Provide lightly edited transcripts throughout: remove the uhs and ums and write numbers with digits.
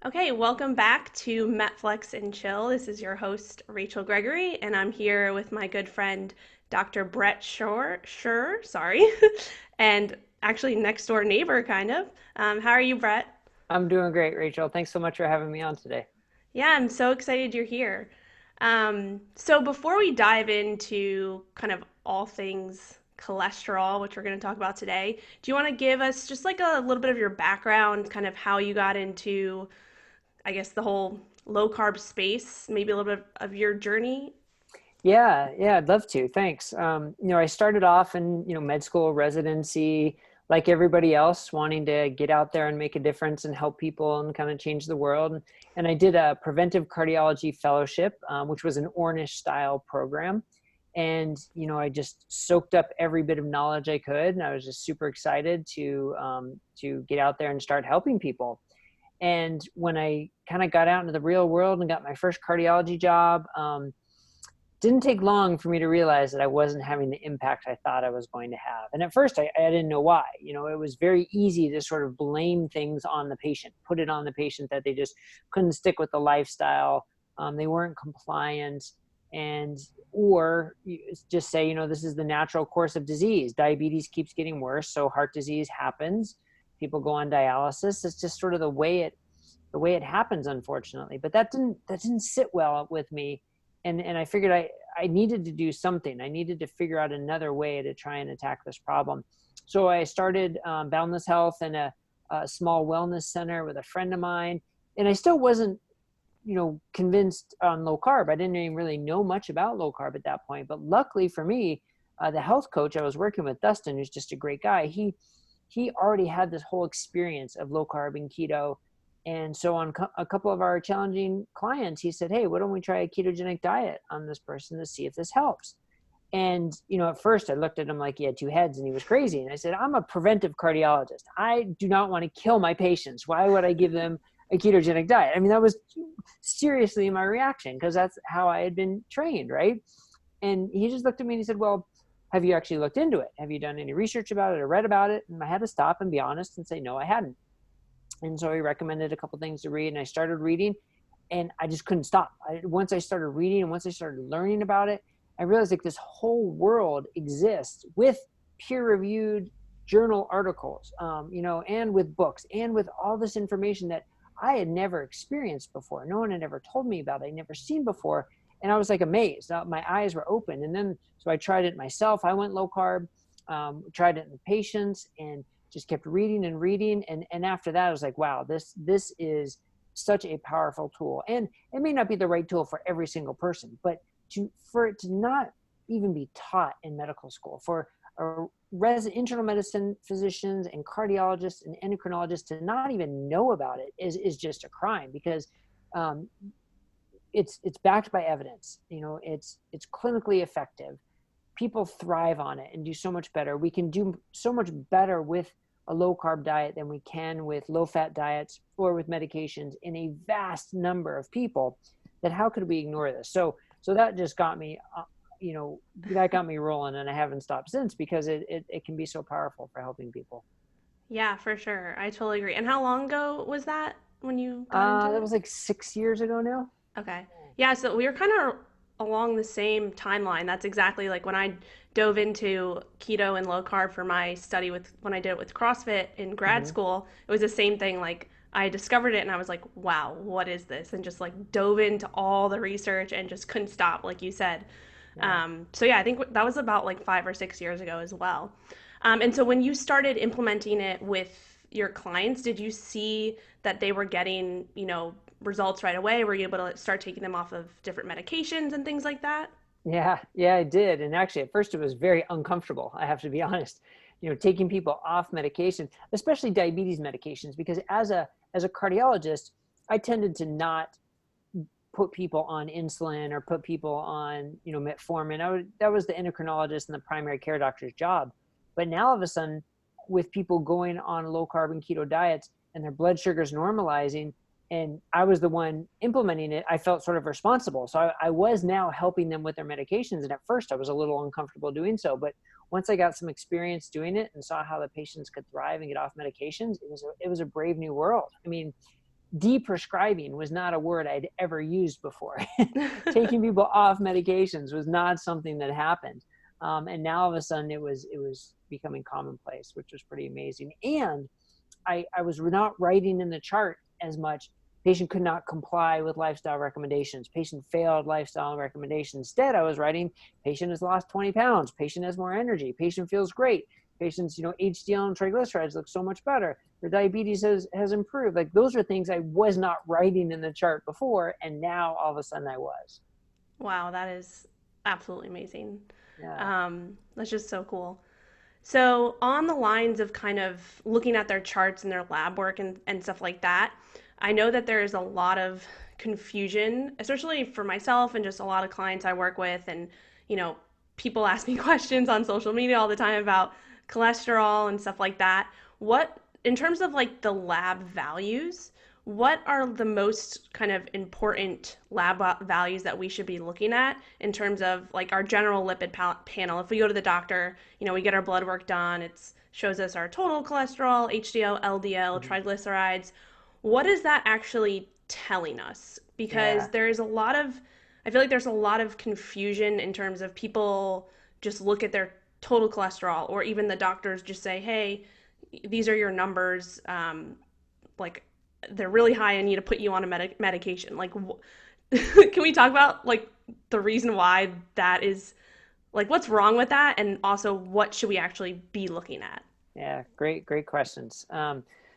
Okay, welcome back to Metflex and Chill. This is your host, Rachel Gregory, and I'm here with my good friend, Dr. Bret Scher, sorry, and actually next door neighbor, kind of. How are you, Bret? I'm doing great, Rachel. Thanks so much for having me on today. Yeah, I'm so excited you're here. So before we dive into kind of all things cholesterol, which we're going to talk about today, do you want to give us just like a little bit of your background, kind of how you got into I guess the whole low carb space, maybe a little bit of your journey. Yeah, I'd love to. Thanks. I started off in, med school residency, like everybody else, wanting to get out there and make a difference and help people and kind of change the world. And I did a preventive cardiology fellowship, which was an Ornish style program. And, I just soaked up every bit of knowledge I could. And I was just super excited to get out there and start helping people. And when I kind of got out into the real world and got my first cardiology job, didn't take long for me to realize that I wasn't having the impact I thought I was going to have. And at first I didn't know why. It was very easy to sort of blame things on the patient, put it on the patient that they just couldn't stick with the lifestyle. They weren't compliant, or just say, this is the natural course of disease. Diabetes keeps getting worse, so heart disease happens. People go on dialysis. It's just sort of the way it happens, unfortunately. But that didn't sit well with me. And I figured I needed to do something. I needed to figure out another way to try and attack this problem. So I started Boundless Health in a small wellness center with a friend of mine. And I still wasn't, convinced on low carb. I didn't even really know much about low carb at that point. But luckily for me, the health coach I was working with, Dustin, who's just a great guy, he already had this whole experience of low carb and keto. And so on a couple of our challenging clients, he said, hey, why don't we try a ketogenic diet on this person to see if this helps? And, at first I looked at him like he had two heads and he was crazy. And I said, I'm a preventive cardiologist. I do not want to kill my patients. Why would I give them a ketogenic diet? I mean, that was seriously my reaction because that's how I had been trained, right? And he just looked at me and he said, well, have you actually looked into it? Have you done any research about it or read about it? And I had to stop and be honest and say, no, I hadn't. And so he recommended a couple things to read, and I started reading, and I just couldn't stop. Once I started reading and once I started learning about it, I realized like this whole world exists with peer-reviewed journal articles, and with books and with all this information that I had never experienced before. No one had ever told me about it. I'd never seen before. And I was like amazed. My eyes were open. And then, so I tried it myself. I went low carb, tried it in patients, and just kept reading and reading. And after that, I was like, wow, this is such a powerful tool. And it may not be the right tool for every single person, but for it to not even be taught in medical school, for internal medicine physicians and cardiologists and endocrinologists to not even know about it is just a crime, because it's backed by evidence. It's clinically effective. People thrive on it and do so much better. We can do so much better with a low carb diet than we can with low fat diets or with medications in a vast number of people, that how could we ignore this? So that just got me, that got me rolling, and I haven't stopped since, because it can be so powerful for helping people. Yeah, for sure. I totally agree. And how long ago was that when you got into That it? was like 6 years ago now. Okay. Yeah, so we were kind of along the same timeline. That's exactly like when I dove into keto and low carb for my study with when I did it with CrossFit in grad Mm-hmm. school. It was the same thing. Like I discovered it and I was like, wow, what is this? And just like dove into all the research and just couldn't stop, like you said. Yeah. So yeah, I think that was about like 5 or 6 years ago as well. And so when you started implementing it with your clients, did you see that they were getting, results right away? Were you able to start taking them off of different medications and things like that? Yeah, I did. And actually, at first, it was very uncomfortable. I have to be honest. Taking people off medication, especially diabetes medications, because as a cardiologist, I tended to not put people on insulin or put people on metformin. That was the endocrinologist and the primary care doctor's job. But now all of a sudden, with people going on low carb and keto diets and their blood sugars normalizing, and I was the one implementing it, I felt sort of responsible. So I was now helping them with their medications. And at first I was a little uncomfortable doing so, but once I got some experience doing it and saw how the patients could thrive and get off medications, it was a brave new world. I mean, deprescribing was not a word I'd ever used before. Taking people off medications was not something that happened. And now all of a sudden it was becoming commonplace, which was pretty amazing. And I was not writing in the chart as much. Patient could not comply with lifestyle recommendations. Patient failed lifestyle recommendations. Instead, I was writing, patient has lost 20 pounds. Patient has more energy. Patient feels great. Patient's, HDL and triglycerides look so much better. Their diabetes has improved. Like, those are things I was not writing in the chart before, and now all of a sudden I was. Wow, that is absolutely amazing. Yeah. That's just so cool. So, on the lines of kind of looking at their charts and their lab work and stuff like that, I know that there is a lot of confusion, especially for myself and just a lot of clients I work with. And, you know, people ask me questions on social media all the time about cholesterol and stuff like that. What, in terms of like the lab values, what are the most kind of important lab values that we should be looking at in terms of like our general lipid panel? If we go to the doctor, we get our blood work done, it shows us our total cholesterol, HDL, LDL, Mhm. triglycerides. What is that actually telling us? Because Yeah. there's a lot of, I feel like there's a lot of confusion in terms of people just look at their total cholesterol, or even the doctors just say, hey, these are your numbers. Like, they're really high. I need to put you on a medication. Like, can we talk about like the reason why that is, like, what's wrong with that, and also what should we actually be looking at? Yeah, great questions.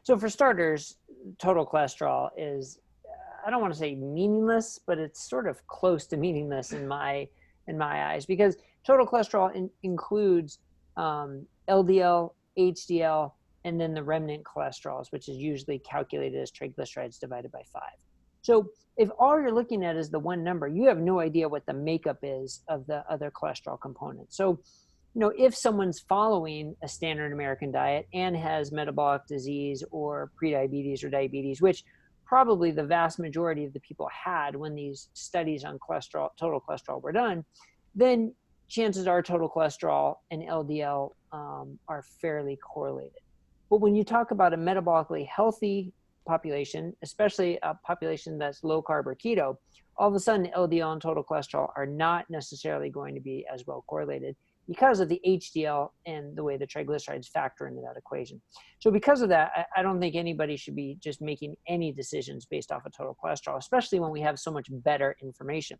So for starters, total cholesterol is, I don't want to say meaningless, but it's sort of close to meaningless in my eyes, because total cholesterol includes LDL, HDL, and then the remnant cholesterols, which is usually calculated as triglycerides divided by 5. So if all you're looking at is the one number, you have no idea what the makeup is of the other cholesterol components. So if someone's following a standard American diet and has metabolic disease or prediabetes or diabetes, which probably the vast majority of the people had when these studies on cholesterol, total cholesterol, were done, then chances are total cholesterol and LDL are fairly correlated. But when you talk about a metabolically healthy population, especially a population that's low carb or keto, all of a sudden LDL and total cholesterol are not necessarily going to be as well correlated, because of the HDL and the way the triglycerides factor into that equation. So because of that, I don't think anybody should be just making any decisions based off of total cholesterol, especially when we have so much better information.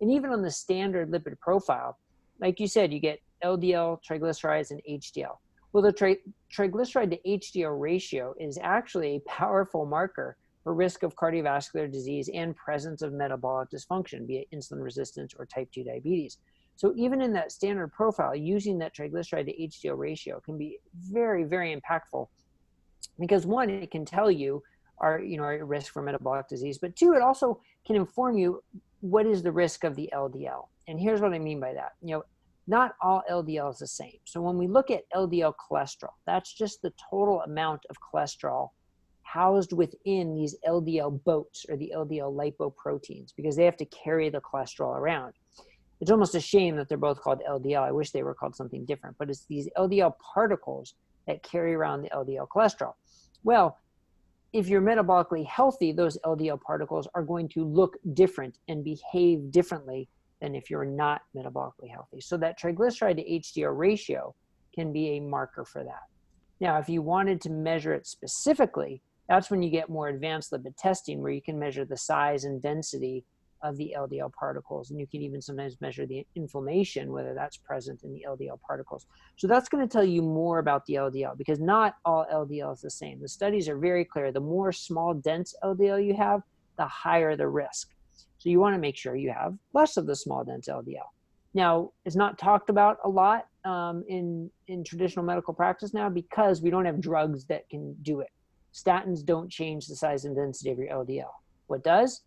And even on the standard lipid profile, like you said, you get LDL, triglycerides, and HDL. Well, the triglyceride to HDL ratio is actually a powerful marker for risk of cardiovascular disease and presence of metabolic dysfunction, be it insulin resistance or type 2 diabetes. So even in that standard profile, using that triglyceride to HDL ratio can be very, very impactful, because one, it can tell you are at risk for metabolic disease, but two, it also can inform you what is the risk of the LDL. And here's what I mean by that. Not all LDL is the same. So when we look at LDL cholesterol, that's just the total amount of cholesterol housed within these LDL boats, or the LDL lipoproteins, because they have to carry the cholesterol around. It's almost a shame that they're both called LDL. I wish they were called something different, but it's these LDL particles that carry around the LDL cholesterol. Well, if you're metabolically healthy, those LDL particles are going to look different and behave differently than if you're not metabolically healthy. So that triglyceride to HDL ratio can be a marker for that. Now, if you wanted to measure it specifically, that's when you get more advanced lipid testing, where you can measure the size and density of the LDL particles. And you can even sometimes measure the inflammation, whether that's present in the LDL particles. So that's going to tell you more about the LDL, because not all LDL is the same. The studies are very clear. The more small, dense LDL you have, the higher the risk. So you want to make sure you have less of the small, dense LDL. Now, it's not talked about a lot in traditional medical practice now, because we don't have drugs that can do it. Statins don't change the size and density of your LDL. What does?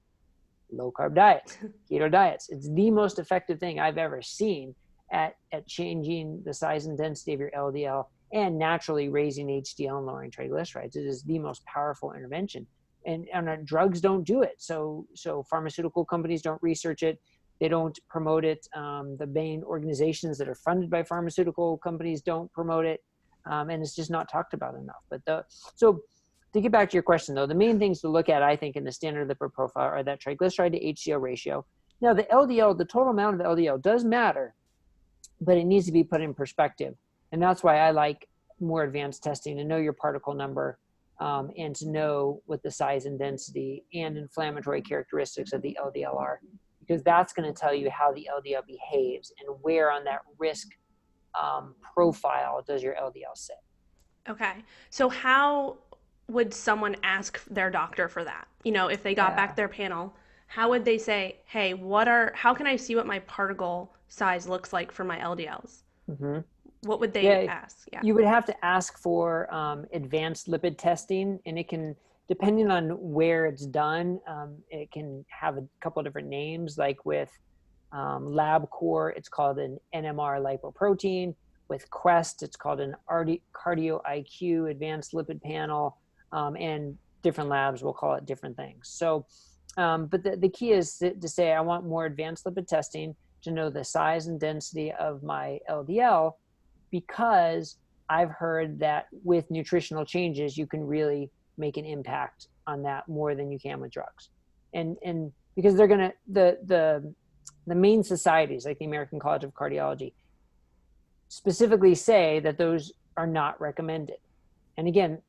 Low-carb diets, keto diets. It's the most effective thing I've ever seen at changing the size and density of your LDL and naturally raising HDL and lowering triglycerides. It is the most powerful intervention. And drugs don't do it. So pharmaceutical companies don't research it. They don't promote it. The main organizations that are funded by pharmaceutical companies don't promote it. And it's just not talked about enough. So to get back to your question though, the main things to look at, I think, in the standard lipid profile are that triglyceride to HDL ratio. Now the LDL, the total amount of LDL does matter, but it needs to be put in perspective. And that's why I like more advanced testing to know your particle number, and to know what the size and density and inflammatory characteristics of the LDL are, because that's going to tell you how the LDL behaves and where on that risk profile does your LDL sit. Okay. So how would someone ask their doctor for that? If they got back Yeah. their panel, how would they say, "Hey, how can I see what my particle size looks like for my LDLs?" Mm-hmm. What would they Yeah, ask? Yeah. you would have to ask for advanced lipid testing, and it can, depending on where it's done, it can have a couple of different names. Like with LabCorp, it's called an NMR lipoprotein. With Quest, it's called an Cardio IQ Advanced Lipid Panel, and different labs will call it different things. So, but the key is to say, I want more advanced lipid testing to know the size and density of my LDL, because I've heard that with nutritional changes, you can really make an impact on that more than you can with drugs. And because they're going to, the main societies like the American College of Cardiology specifically say that those are not recommended. And again,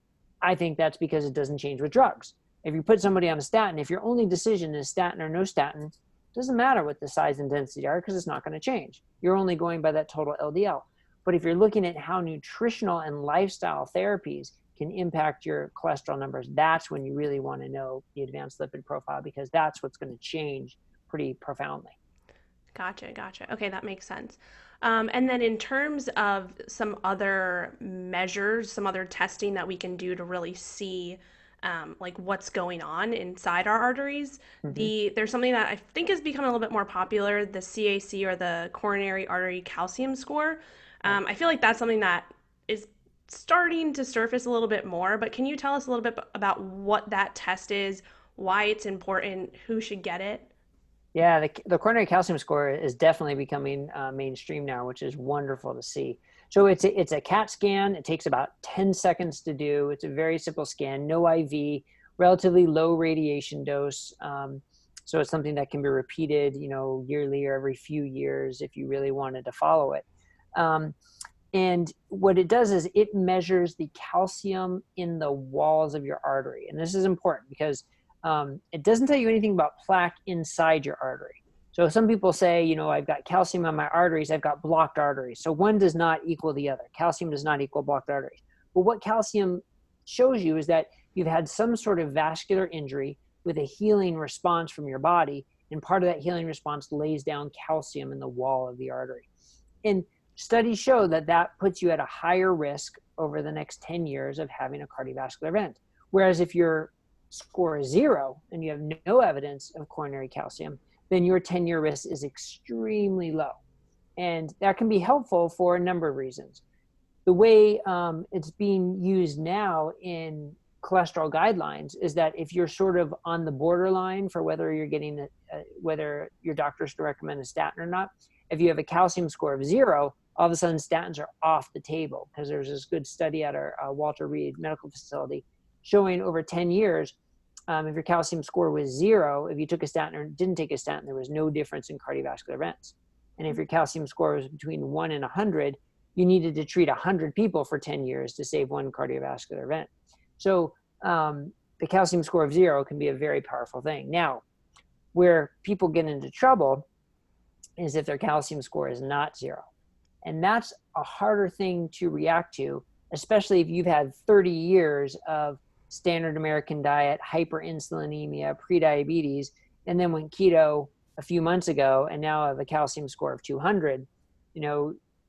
I think that's because it doesn't change with drugs. If you put somebody on a statin, if your only decision is statin or no statin, it doesn't matter what the size and density are, because it's not going to change. You're only going by that total LDL. But if you're looking at how nutritional and lifestyle therapies can impact your cholesterol numbers, that's when you really want to know the advanced lipid profile, because that's what's going to change pretty profoundly. Gotcha, gotcha. Okay, that makes sense. And then in terms of some other measures, some other testing that we can do to really see like what's going on inside our arteries, Mm-hmm. there's something that I think has become a little bit more popular, the CAC, or the Coronary Artery Calcium Score. Right. I feel like that's something that is starting to surface a little bit more, but can you tell us a little bit about what that test is, why it's important, who should get it? Yeah, the coronary calcium score is definitely becoming mainstream now, which is wonderful to see. So it's a CAT scan. It takes about 10 seconds to do. It's a very simple scan, no IV, relatively low radiation dose. So it's something that can be repeated, yearly or every few years if you really wanted to follow it. Um, and what it does is it measures the calcium in the walls of your artery. And this is important because it doesn't tell you anything about plaque inside your artery. So some people say, I've got calcium on my arteries, I've got blocked arteries. So one does not equal the other. Calcium does not equal blocked arteries. But what calcium shows you is that you've had some sort of vascular injury with a healing response from your body. And part of that healing response lays down calcium in the wall of the artery. And studies show that that puts you at a higher risk over the next 10 years of having a cardiovascular event. Whereas if your score is 0 and you have no evidence of coronary calcium, then your 10-year risk is extremely low. And that can be helpful for a number of reasons. The way it's being used now in cholesterol guidelines is that if you're sort of on the borderline for whether you're getting whether your doctor's to recommend a statin or not, if you have a calcium score of 0, all of a sudden statins are off the table, because there's this good study at our Walter Reed Medical Facility showing over 10 years, if your calcium score was 0, if you took a statin or didn't take a statin, there was no difference in cardiovascular events. And if your calcium score was between 1 and 100, you needed to treat 100 people for 10 years to save one cardiovascular event. So the calcium score of 0 can be a very powerful thing. Now, where people get into trouble is if their calcium score is not 0. And that's a harder thing to react to, especially if you've had 30 years of standard American diet, hyperinsulinemia, prediabetes, and then went keto a few months ago and now have a calcium score of 200.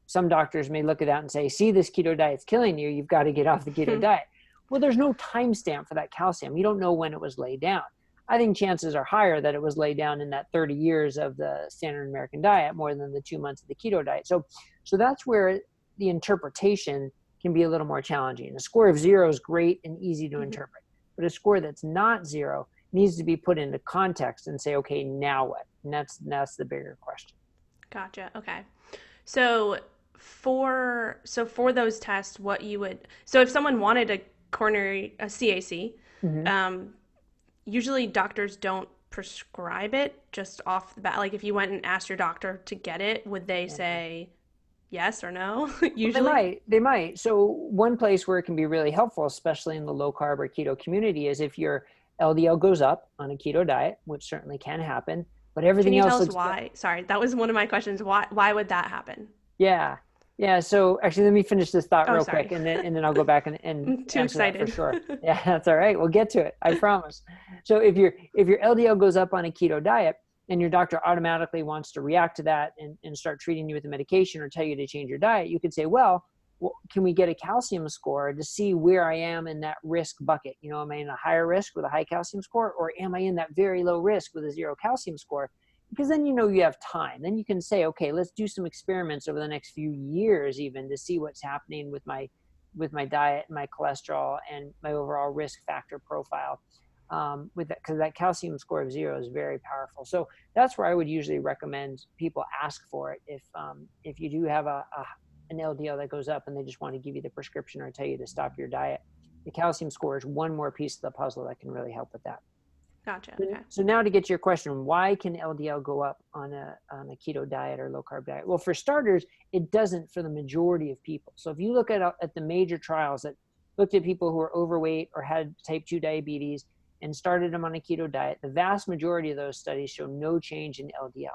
Some doctors may look at that and say, see, this keto diet's killing you. You've got to get off the keto diet. Well, there's no timestamp for that calcium. You don't know when it was laid down. I think chances are higher that it was laid down in that 30 years of the standard American diet more than the 2 months of the keto diet. So that's where the interpretation can be a little more challenging. A score of 0 is great and easy to interpret, but a score that's not 0 needs to be put into context and say, okay, now what? And that's the bigger question. Gotcha. Okay. So for those tests, what you would, so if someone wanted to coronary CAC. Hmm. Um, Usually doctors don't prescribe it just off the bat. Like if you went and asked your doctor to get it, would they say yes or no? Well, Usually. they might. So one place where it can be really helpful, especially in the low carb or keto community, is if your LDL goes up on a keto diet, which certainly can happen, but Can everything you tell else us looks good. why? Sorry, that was one of my questions. Why would that happen? Yeah. Yeah. So actually, let me finish this thought Oh, real quick, sorry. and then I'll go back and I'm too answer that for excited. sure. Yeah, that's all right. We'll get to it. I promise. So if your LDL goes up on a keto diet and your doctor automatically wants to react to that and start treating you with a medication or tell you to change your diet, you could say, well, can we get a calcium score to see where I am in that risk bucket? You know, am I in a higher risk with a high calcium score, or am I in that very low risk with a zero calcium score? Because then you know you have time. Then you can say, okay, let's do some experiments over the next few years even to see what's happening with my diet, my cholesterol, and my overall risk factor profile. With that, because that calcium score of 0 is very powerful. So that's where I would usually recommend people ask for it if you do have an LDL that goes up and they just want to give you the prescription or tell you to stop your diet. The calcium score is one more piece of the puzzle that can really help with that. Gotcha. Okay. So now to get to your question, why can LDL go up on a keto diet or low carb diet? Well, for starters, it doesn't for the majority of people. So if you look at the major trials that looked at people who were overweight or had type 2 diabetes and started them on a keto diet, the vast majority of those studies show no change in LDL.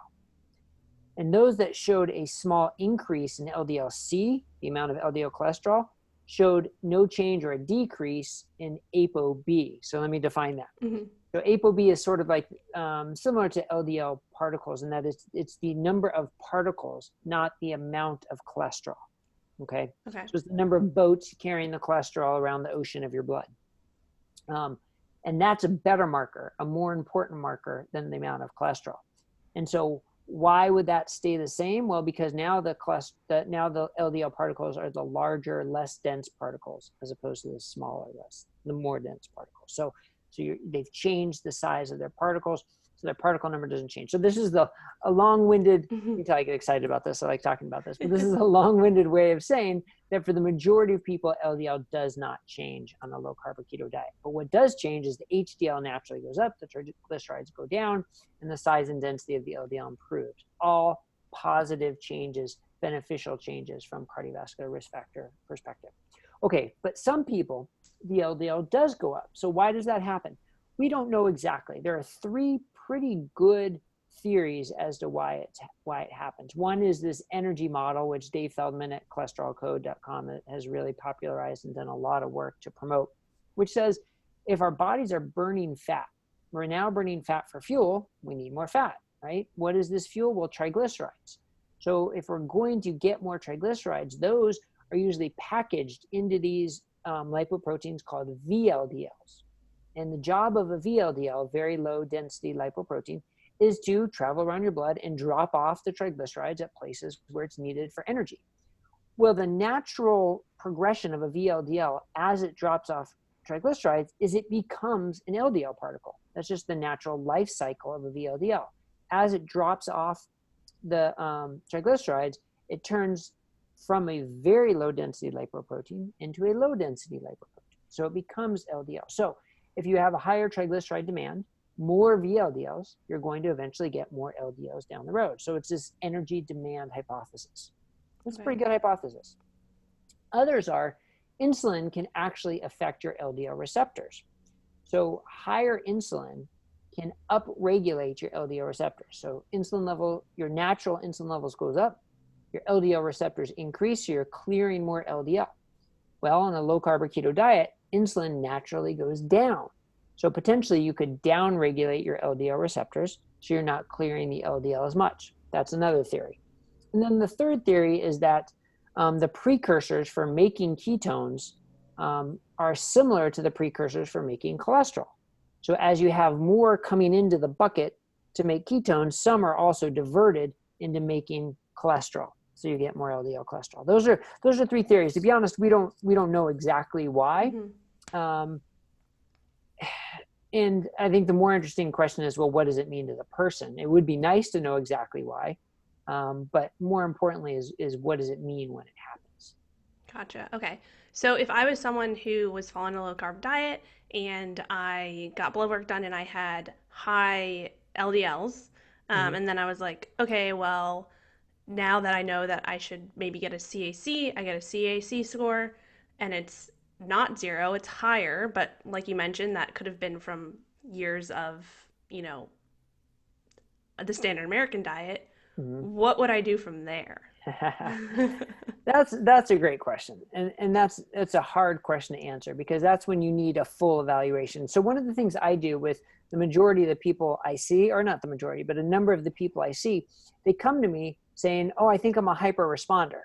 And those that showed a small increase in LDL-C, the amount of LDL cholesterol, showed no change or a decrease in ApoB. So let me define that. Hmm. So ApoB is sort of like similar to LDL particles in that it's the number of particles, not the amount of cholesterol. Okay, Okay. so it's the number of boats carrying the cholesterol around the ocean of your blood, and that's a better marker, a more important marker than the amount of cholesterol. And so why would that stay the same? Well, because now the LDL particles are the larger, less dense particles as opposed to the more dense particles. So they've changed the size of their particles, so their particle number doesn't change. So this is a long-winded, Hmm. you can tell I get excited about this, I like talking about this, but this is a long-winded way of saying that for the majority of people, LDL does not change on a low-carb or keto diet. But what does change is the HDL naturally goes up, the triglycerides go down, and the size and density of the LDL improves. All positive changes, beneficial changes from cardiovascular risk factor perspective. Okay, but some people, the LDL does go up. So why does that happen? We don't know exactly. There are three pretty good theories as to why it happens. One is this energy model, which Dave Feldman at cholesterolcode.com has really popularized and done a lot of work to promote, which says if our bodies are burning fat, we're now burning fat for fuel, we need more fat, right? What is this fuel? Well, triglycerides. So if we're going to get more triglycerides, those are usually packaged into these lipoproteins called VLDLs. And the job of a VLDL, very low density lipoprotein, is to travel around your blood and drop off the triglycerides at places where it's needed for energy. Well, the natural progression of a VLDL as it drops off triglycerides is it becomes an LDL particle. That's just the natural life cycle of a VLDL. As it drops off the triglycerides, it turns from a very low density lipoprotein into a low density lipoprotein. So it becomes LDL. So if you have a higher triglyceride demand, more VLDLs, you're going to eventually get more LDLs down the road. So it's this energy demand hypothesis. That's a Okay. pretty good hypothesis. Others are insulin can actually affect your LDL receptors. So higher insulin can upregulate your LDL receptors. So insulin level, your natural insulin levels goes up, your LDL receptors increase, so you're clearing more LDL. Well, on a low carb or keto diet, insulin naturally goes down. So potentially you could downregulate your LDL receptors so you're not clearing the LDL as much. That's another theory. And then the third theory is that the precursors for making ketones are similar to the precursors for making cholesterol. So as you have more coming into the bucket to make ketones, some are also diverted into making cholesterol. So you get more LDL cholesterol. Those are three theories. To be honest, we don't know exactly why. Mm-hmm. And I think the more interesting question is, well, what does it mean to the person? It would be nice to know exactly why. But more importantly is what does it mean when it happens? Gotcha. Okay. So if I was someone who was following a low carb diet and I got blood work done and I had high LDLs, Hmm. and then I was like, okay, well, now that I know that I should maybe get a CAC, I get a CAC score, and it's not zero, it's higher. But like you mentioned, that could have been from years of, you know, the standard American diet. Hmm. What would I do from there? That's a great question, and that's a hard question to answer because that's when you need a full evaluation. So one of the things I do with the majority of the people I see, or not the majority, but a number of the people I see, they come to me saying, "Oh, I think I'm a hyper responder,"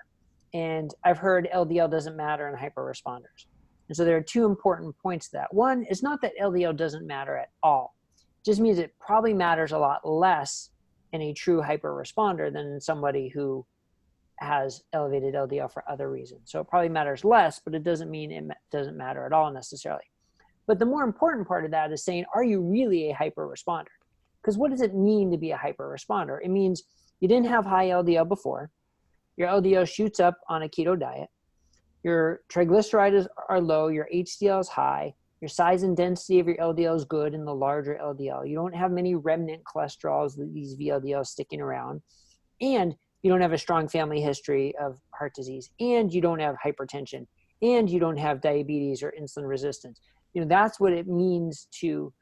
and I've heard LDL doesn't matter in hyper responders. And so there are two important points to that. One is not that LDL doesn't matter at all; it just means it probably matters a lot less in a true hyper responder than in somebody who has elevated LDL for other reasons. So it probably matters less, but it doesn't mean it doesn't matter at all necessarily. But the more important part of that is saying, are you really a hyper responder? Because what does it mean to be a hyper responder? It means you didn't have high LDL before, your LDL shoots up on a keto diet, your triglycerides are low, your HDL is high, your size and density of your LDL is good in the larger LDL. You don't have many remnant cholesterols, these VLDLs sticking around, and you don't have a strong family history of heart disease, and you don't have hypertension, and you don't have diabetes or insulin resistance. That's what it means to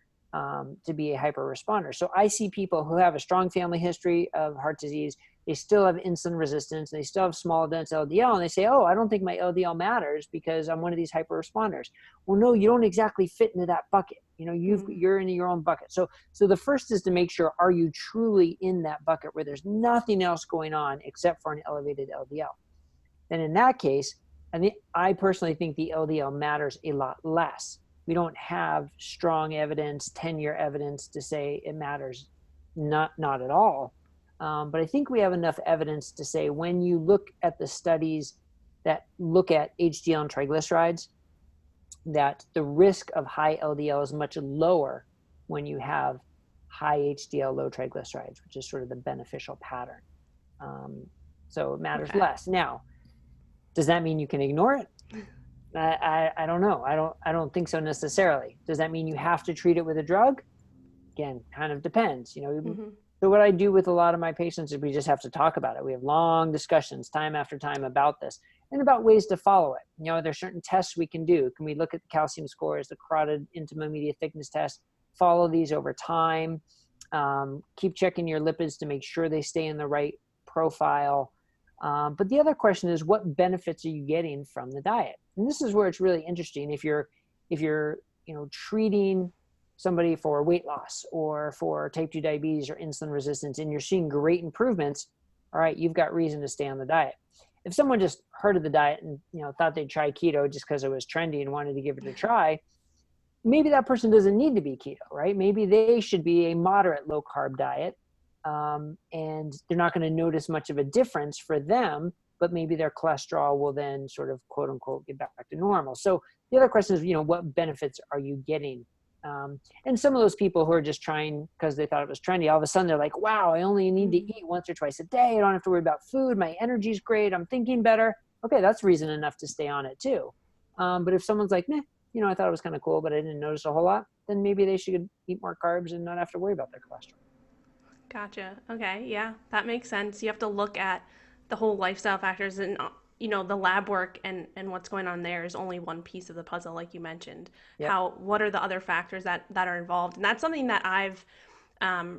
be a hyper responder. So I see people who have a strong family history of heart disease, they still have insulin resistance, they still have small dense LDL, and they say, oh, I don't think my LDL matters because I'm one of these hyper responders. Well, no, you don't exactly fit into that bucket. You're in your own bucket. So the first is to make sure, are you truly in that bucket where there's nothing else going on except for an elevated LDL? Then in that case, I personally think the LDL matters a lot less. We don't have strong evidence, 10-year evidence to say it matters, not at all. But I think we have enough evidence to say when you look at the studies that look at HDL and triglycerides, that the risk of high LDL is much lower when you have high HDL, low triglycerides, which is sort of the beneficial pattern. So it matters Okay. less. Now, does that mean you can ignore it? I don't know. I don't think so necessarily. Does that mean you have to treat it with a drug? Again, kind of depends. Mm-hmm. So what I do with a lot of my patients is we just have to talk about it. We have long discussions time after time about this and about ways to follow it. There's certain tests we can do. Can we look at the calcium scores, the carotid intima media thickness test, follow these over time, keep checking your lipids to make sure they stay in the right profile. But the other question is, what benefits are you getting from the diet? And this is where it's really interesting. If you're treating somebody for weight loss or for type 2 diabetes or insulin resistance and you're seeing great improvements, all right, you've got reason to stay on the diet. If someone just heard of the diet and thought they'd try keto just because it was trendy and wanted to give it a try, maybe that person doesn't need to be keto, right? Maybe they should be a moderate low carb diet, and they're not going to notice much of a difference for them, but maybe their cholesterol will then sort of quote unquote get back to normal. So the other question is, what benefits are you getting? And some of those people who are just trying because they thought it was trendy, all of a sudden they're like, wow, I only need to eat once or twice a day. I don't have to worry about food. My energy's great. I'm thinking better. Okay, that's reason enough to stay on it too. But if someone's like, meh, I thought it was kind of cool, but I didn't notice a whole lot, then maybe they should eat more carbs and not have to worry about their cholesterol. Gotcha. Okay. Yeah, that makes sense. You have to look at the whole lifestyle factors and the lab work and what's going on there is only one piece of the puzzle, like you mentioned. Yep. What are the other factors that are involved? And that's something that I've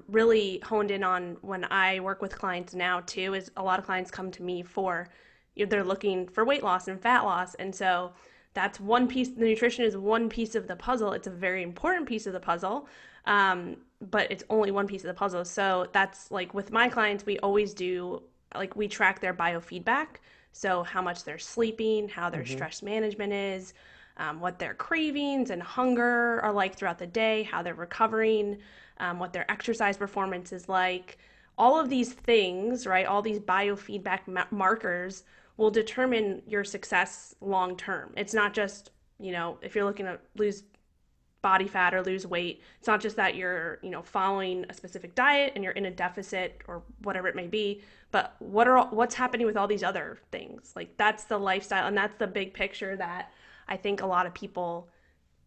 really honed in on when I work with clients now too. Is a lot of clients come to me for they're looking for weight loss and fat loss, and so that's one piece. The nutrition is one piece of the puzzle. It's a very important piece of the puzzle, but it's only one piece of the puzzle. So that's like with my clients, we always do like we track their biofeedback. So how much they're sleeping, how their Mm-hmm. stress management is, what their cravings and hunger are like throughout the day, how they're recovering, what their exercise performance is like. All of these things, right? All these biofeedback markers will determine your success long term. It's not just, if you're looking to lose body fat or lose weight. It's not just that you're, following a specific diet and you're in a deficit or whatever it may be, but what's happening with all these other things? Like that's the lifestyle and that's the big picture that I think a lot of people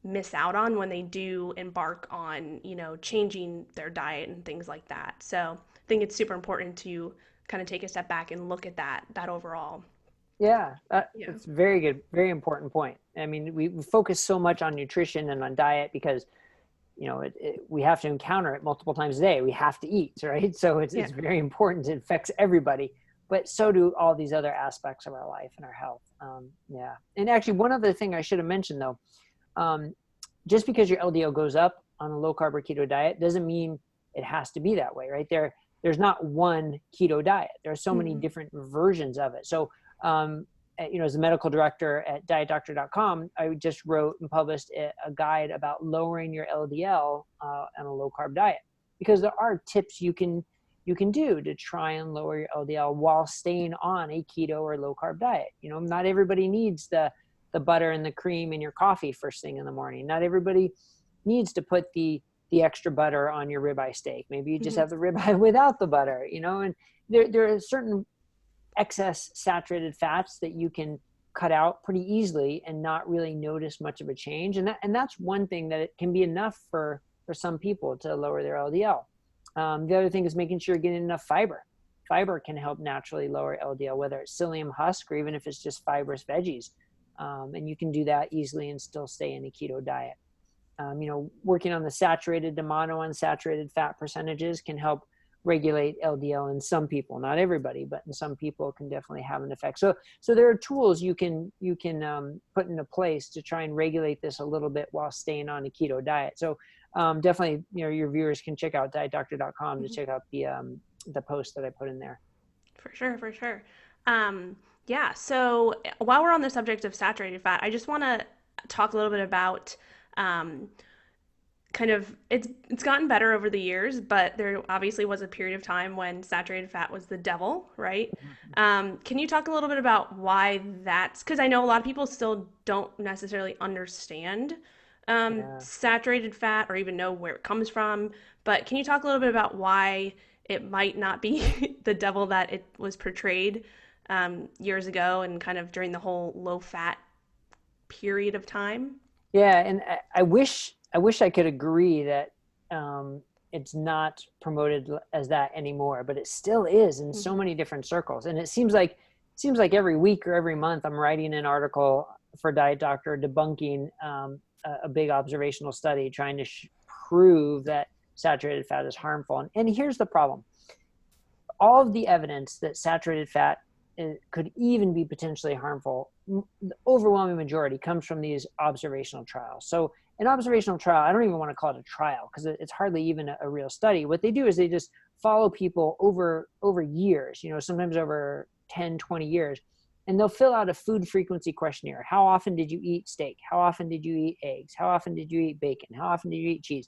miss out on when they do embark on, changing their diet and things like that. So I think it's super important to kind of take a step back and look at that overall. Yeah, Yeah. it's very good, very important point. I mean, we focus so much on nutrition and on diet because, we have to encounter it multiple times a day. We have to eat, right? So Yeah. it's very important. It affects everybody, but so do all these other aspects of our life and our health. Yeah. And actually, one other thing I should have mentioned though, just because your LDL goes up on a low carb or keto diet doesn't mean it has to be that way, right? There's not one keto diet. There are so many Mm-hmm. different versions of it. So, as a medical director at dietdoctor.com, I just wrote and published a guide about lowering your LDL on a low carb diet, because there are tips you can do to try and lower your LDL while staying on a keto or low carb diet. Not everybody needs the butter and the cream in your coffee first thing in the morning. Not everybody needs to put the extra butter on your ribeye steak. Maybe you just Mm-hmm. have the ribeye without the butter, and there are certain excess saturated fats that you can cut out pretty easily and not really notice much of a change. And that's one thing that it can be enough for some people to lower their LDL. The other thing is making sure you're getting enough fiber. Fiber can help naturally lower LDL, whether it's psyllium husk or even if it's just fibrous veggies. And you can do that easily and still stay in a keto diet. Working on the saturated to monounsaturated fat percentages can help regulate LDL in some people, not everybody, but in some people can definitely have an effect. So there are tools you can put into place to try and regulate this a little bit while staying on a keto diet. So definitely, your viewers can check out dietdoctor.com to Mm-hmm. check out the post that I put in there. For sure, for sure. Yeah. So while we're on the subject of saturated fat, I just want to talk a little bit about um, kind of it's gotten better over the years, but there obviously was a period of time when saturated fat was the devil, right? Can you talk a little bit about why that's because I know a lot of people still don't necessarily understand Yeah. saturated fat or even know where it comes from, but can you talk a little bit about why it might not be the devil that it was portrayed years ago and kind of during the whole low fat period of time? Yeah, and I wish I could agree that it's not promoted as that anymore, but it still is in so Mm-hmm. many different circles. And it seems like every week or every month I'm writing an article for Diet Doctor debunking a big observational study trying to prove that saturated fat is harmful. And here's the problem: all of the evidence that saturated fat could even be potentially harmful, the overwhelming majority comes from these observational trials. So an observational trial, I don't even want to call it a trial because it's hardly even a real study. What they do is they just follow people over years, sometimes over 10, 20 years, and they'll fill out a food frequency questionnaire. How often did you eat steak? How often did you eat eggs? How often did you eat bacon? How often did you eat cheese?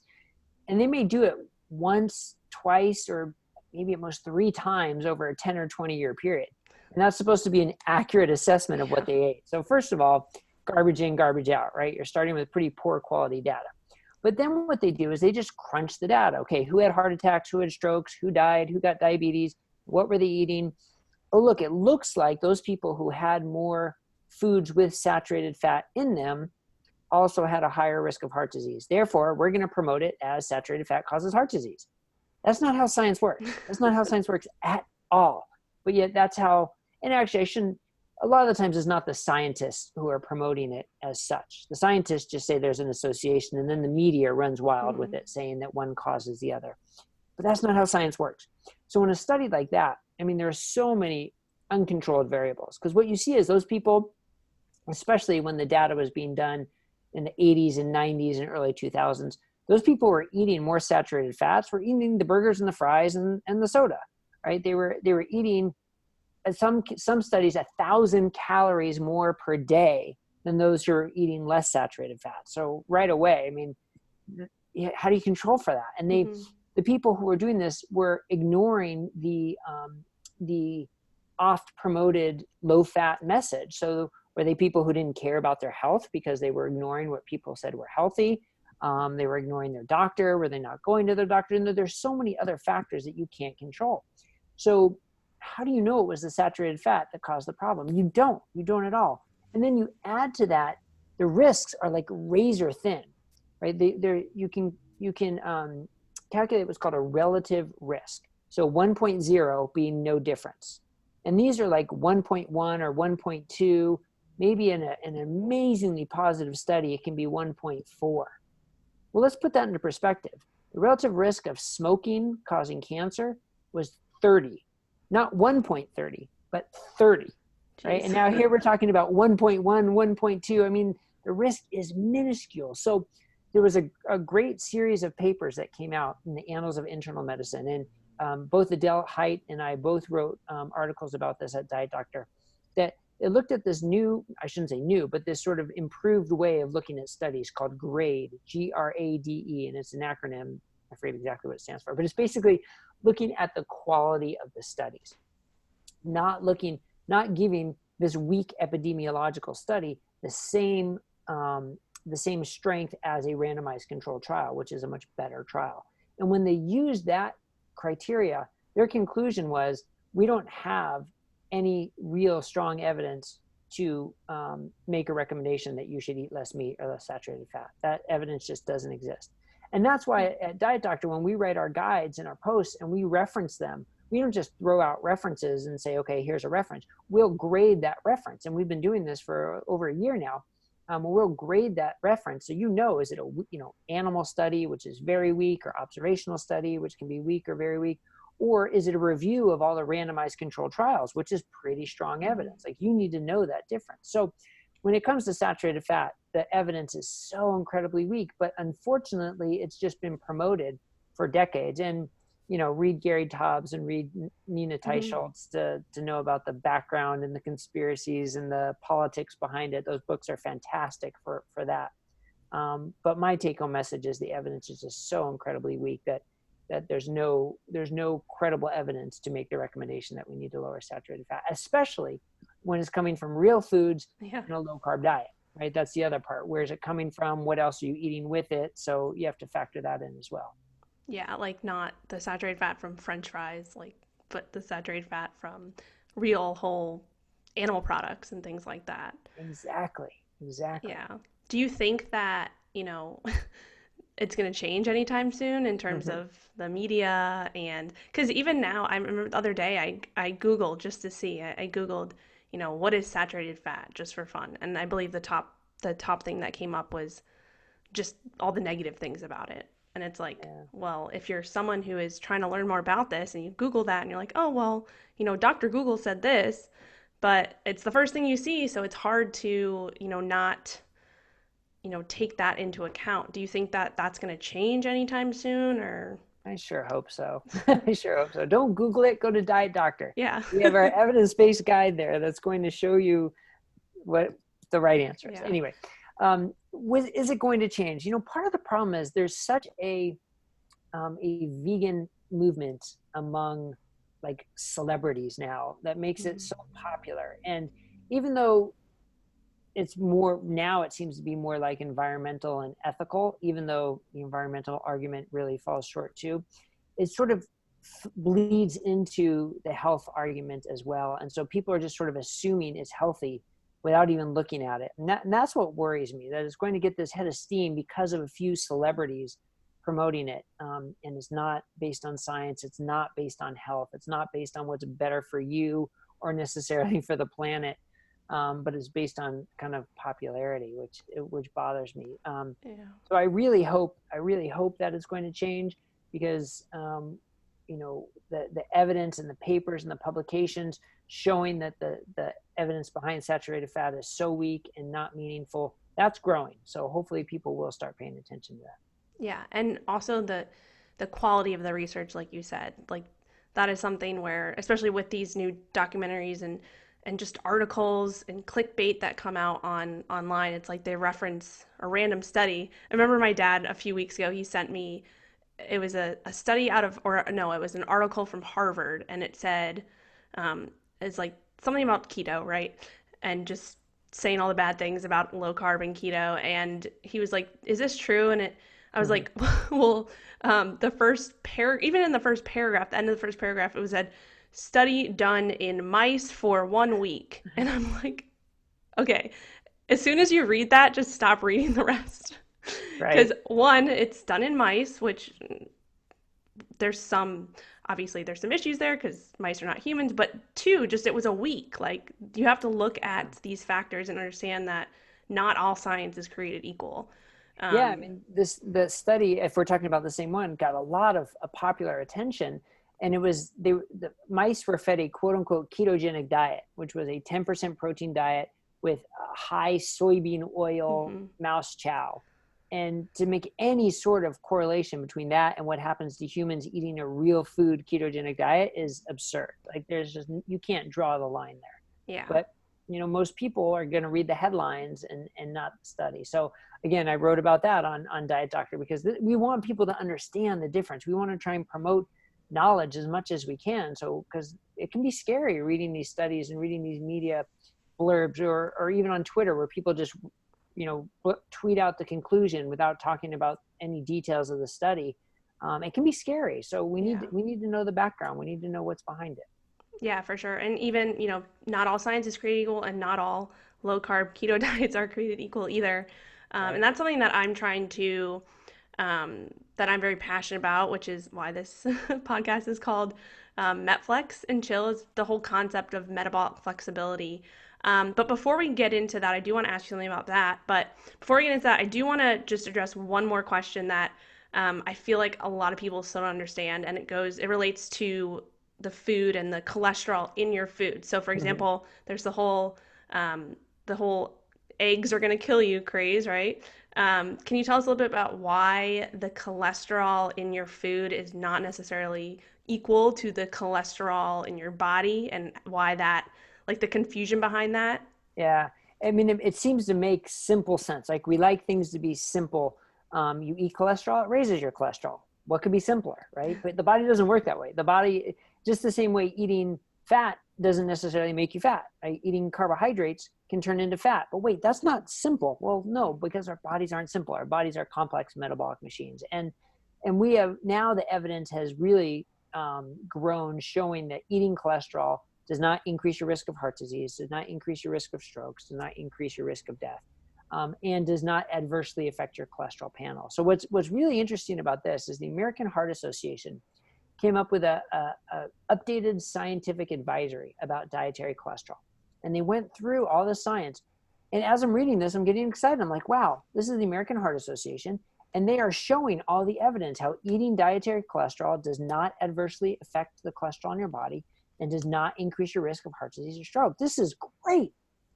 And they may do it once, twice, or maybe at most 3 times over a 10 or 20-year period. And that's supposed to be an accurate assessment of what Yeah. they ate. So first of all, garbage in, garbage out, right? You're starting with pretty poor quality data. But then what they do is they just crunch the data. Okay, who had heart attacks, who had strokes, who died, who got diabetes, what were they eating? Oh, look, it looks like those people who had more foods with saturated fat in them also had a higher risk of heart disease. Therefore, we're going to promote it as saturated fat causes heart disease. That's not how science works. That's not how science works at all. But yet that's how, and actually I shouldn't, a lot of the times it's not the scientists who are promoting it as such. The scientists just say there's an association and then the media runs wild with Mm-hmm. it saying that one causes the other. But that's not how science works. So in a study like that, I mean, there are so many uncontrolled variables because what you see is those people, especially when the data was being done in the 80s and 90s and early 2000s, those people were eating more saturated fats, were eating the burgers and the fries and the soda, right? They were eating, some studies, 1,000 calories more per day than those who are eating less saturated fat. So right away, I mean, how do you control for that? And Mm-hmm. the people who were doing this were ignoring the oft promoted low fat message. So were they people who didn't care about their health because they were ignoring what people said were healthy? They were ignoring their doctor. Were they not going to their doctor? And there's so many other factors that you can't control. So how do you know it was the saturated fat that caused the problem? You don't at all. And then you add to that, the risks are like razor thin, right? You can calculate what's called a relative risk. So 1.0 being no difference. And these are like 1.1 or 1.2, maybe in an amazingly positive study, it can be 1.4. Well, let's put that into perspective. The relative risk of smoking causing cancer was 30, not 1.30, but 30, right? Jeez. And now here we're talking about 1.1, 1.2. I mean, the risk is minuscule. So there was a great series of papers that came out in the Annals of Internal Medicine. And both Adele Height and I both wrote articles about this at Diet Doctor, that it looked at this new, I shouldn't say new, but this sort of improved way of looking at studies called GRADE, GRADE, and it's an acronym. I forget exactly what it stands for, but it's basically looking at the quality of the studies, not giving this weak epidemiological study the same strength as a randomized controlled trial, which is a much better trial. And when they used that criteria, their conclusion was, we don't have any real strong evidence to make a recommendation that you should eat less meat or less saturated fat. That evidence just doesn't exist. And that's why at Diet Doctor, when we write our guides and our posts and we reference them, we don't just throw out references and say, okay, here's a reference. We'll grade that reference. And we've been doing this for over a year now. We'll grade that reference. So, is it a animal study, which is very weak, or observational study, which can be weak or very weak? Or is it a review of all the randomized controlled trials, which is pretty strong evidence? Like, you need to know that difference. So when it comes to saturated fat, the evidence is so incredibly weak, but unfortunately, it's just been promoted for decades. And, read Gary Taubes and read Nina Teicholz to know about the background and the conspiracies and the politics behind it. Those books are fantastic for that. But my take-home message is the evidence is just so incredibly weak that there's no credible evidence to make the recommendation that we need to lower saturated fat, especially when it's coming from real foods in a low-carb diet, right? That's the other part. Where is it coming from? What else are you eating with it? So you have to factor that in as well. Yeah, like not the saturated fat from French fries, but the saturated fat from real whole animal products and things like that. Exactly. Yeah. Do you think that, it's going to change anytime soon in terms Mm-hmm. of the media? And because even now, I remember the other day I Googled just to see. I Googled, what is saturated fat, just for fun. And I believe the top thing that came up was just all the negative things about it. And it's like, Yeah. well, if you're someone who is trying to learn more about this and you Google that and you're like, oh, well, Dr. Google said this, but it's the first thing you see. So it's hard to, not, take that into account. Do you think that that's going to change anytime soon, or? I sure hope so. I sure hope so. Don't Google it. Go to Diet Doctor. Yeah. We have our evidence-based guide there that's going to show you what the right answer is. Yeah. Anyway, is it going to change? Part of the problem is there's such a vegan movement among like celebrities now that makes it so popular. And even though it's more now, it seems to be more like environmental and ethical, even though the environmental argument really falls short too. It sort of bleeds into the health argument as well. And so people are just sort of assuming it's healthy without even looking at it. And that's what worries me, that it's going to get this head of steam because of a few celebrities promoting it. And it's not based on science. It's not based on health. It's not based on what's better for you or necessarily for the planet. But it's based on kind of popularity, which bothers me. Yeah. So I really hope that it's going to change, because the evidence and the papers and the publications showing that the evidence behind saturated fat is so weak and not meaningful, that's growing. So hopefully people will start paying attention to that. Yeah, and also the quality of the research, like you said, like that is something where, especially with these new documentaries and just articles and clickbait that come out online, it's like they reference a random study. I remember my dad a few weeks ago, he sent me, it was a study out of, or no, it was an article from Harvard, and it said, it's like something about keto, right? And just saying all the bad things about low carb and keto. And he was like, is this true? And I was Mhm. like, well, even in the first paragraph, the end of the first paragraph, it was said, study done in mice for 1 week. And I'm like, okay, as soon as you read that, just stop reading the rest. Because Right. one, it's done in mice, which there's some, obviously there's some issues there because mice are not humans, but two, just it was a week. Like you have to look at these factors and understand that not all science is created equal. Yeah, I Um, mean, the study, if we're talking about the same one, got a lot of popular attention, and the mice were fed a quote unquote ketogenic diet, which was a 10% protein diet with a high soybean oil mhm. mouse chow. And to make any sort of correlation between that and what happens to humans eating a real food ketogenic diet is absurd. Like you can't draw the line there. Yeah. But most people are going to read the headlines and not the study. So again, I wrote about that on Diet Doctor because we want people to understand the difference. We want to try and promote knowledge as much as we can. So, because it can be scary reading these studies and reading these media blurbs or even on Twitter where people just, tweet out the conclusion without talking about any details of the study. It can be scary. So Yeah. we need to know the background. We need to know what's behind it. Yeah, for sure. And even, not all science is created equal and not all low carb keto diets are created equal either. And Right. that's something that that I'm very passionate about, which is why this podcast is called Metflex and Chill, is the whole concept of metabolic flexibility. But before we get into that, I do want to ask you something about that. But before we get into that, I do want to just address one more question that I feel like a lot of people still don't understand, and it relates to the food and the cholesterol in your food. So, for Mhm. example, there's the whole eggs are going to kill you craze, right? Can you tell us a little bit about why the cholesterol in your food is not necessarily equal to the cholesterol in your body and why that, like the confusion behind that? Yeah. I mean, it seems to make simple sense. Like we like things to be simple. You eat cholesterol, it raises your cholesterol. What could be simpler, right? But the body doesn't work that way. The body, just the same way eating fat doesn't necessarily make you fat, right? Eating carbohydrates can turn into fat. But wait, that's not simple. Well, no, because our bodies aren't simple. Our bodies are complex metabolic machines. And we have now the evidence has really grown showing that eating cholesterol does not increase your risk of heart disease, does not increase your risk of strokes, does not increase your risk of death, and does not adversely affect your cholesterol panel. So what's really interesting about this is the American Heart Association came up with a updated scientific advisory about dietary cholesterol. And they went through all the science. And as I'm reading this, I'm getting excited. I'm like, wow, this is the American Heart Association. And they are showing all the evidence how eating dietary cholesterol does not adversely affect the cholesterol in your body and does not increase your risk of heart disease or stroke. This is great.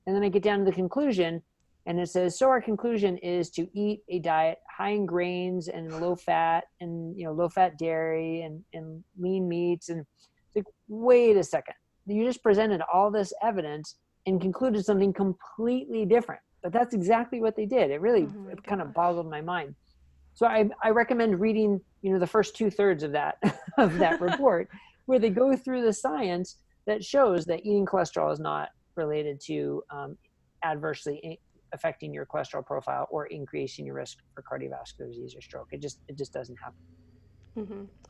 And then I get down to the conclusion, and it says, so our conclusion is to eat a diet high in grains and low fat and low fat dairy and lean meats. And it's like, wait a second. You just presented all this evidence and concluded something completely different. But that's exactly what they did. Oh my It kind of gosh. boggled my mind. So I recommend reading, the first 2/3 of that of that report, where they go through the science that shows that eating cholesterol is not related to adversely affecting your cholesterol profile or increasing your risk for cardiovascular disease or stroke. It just doesn't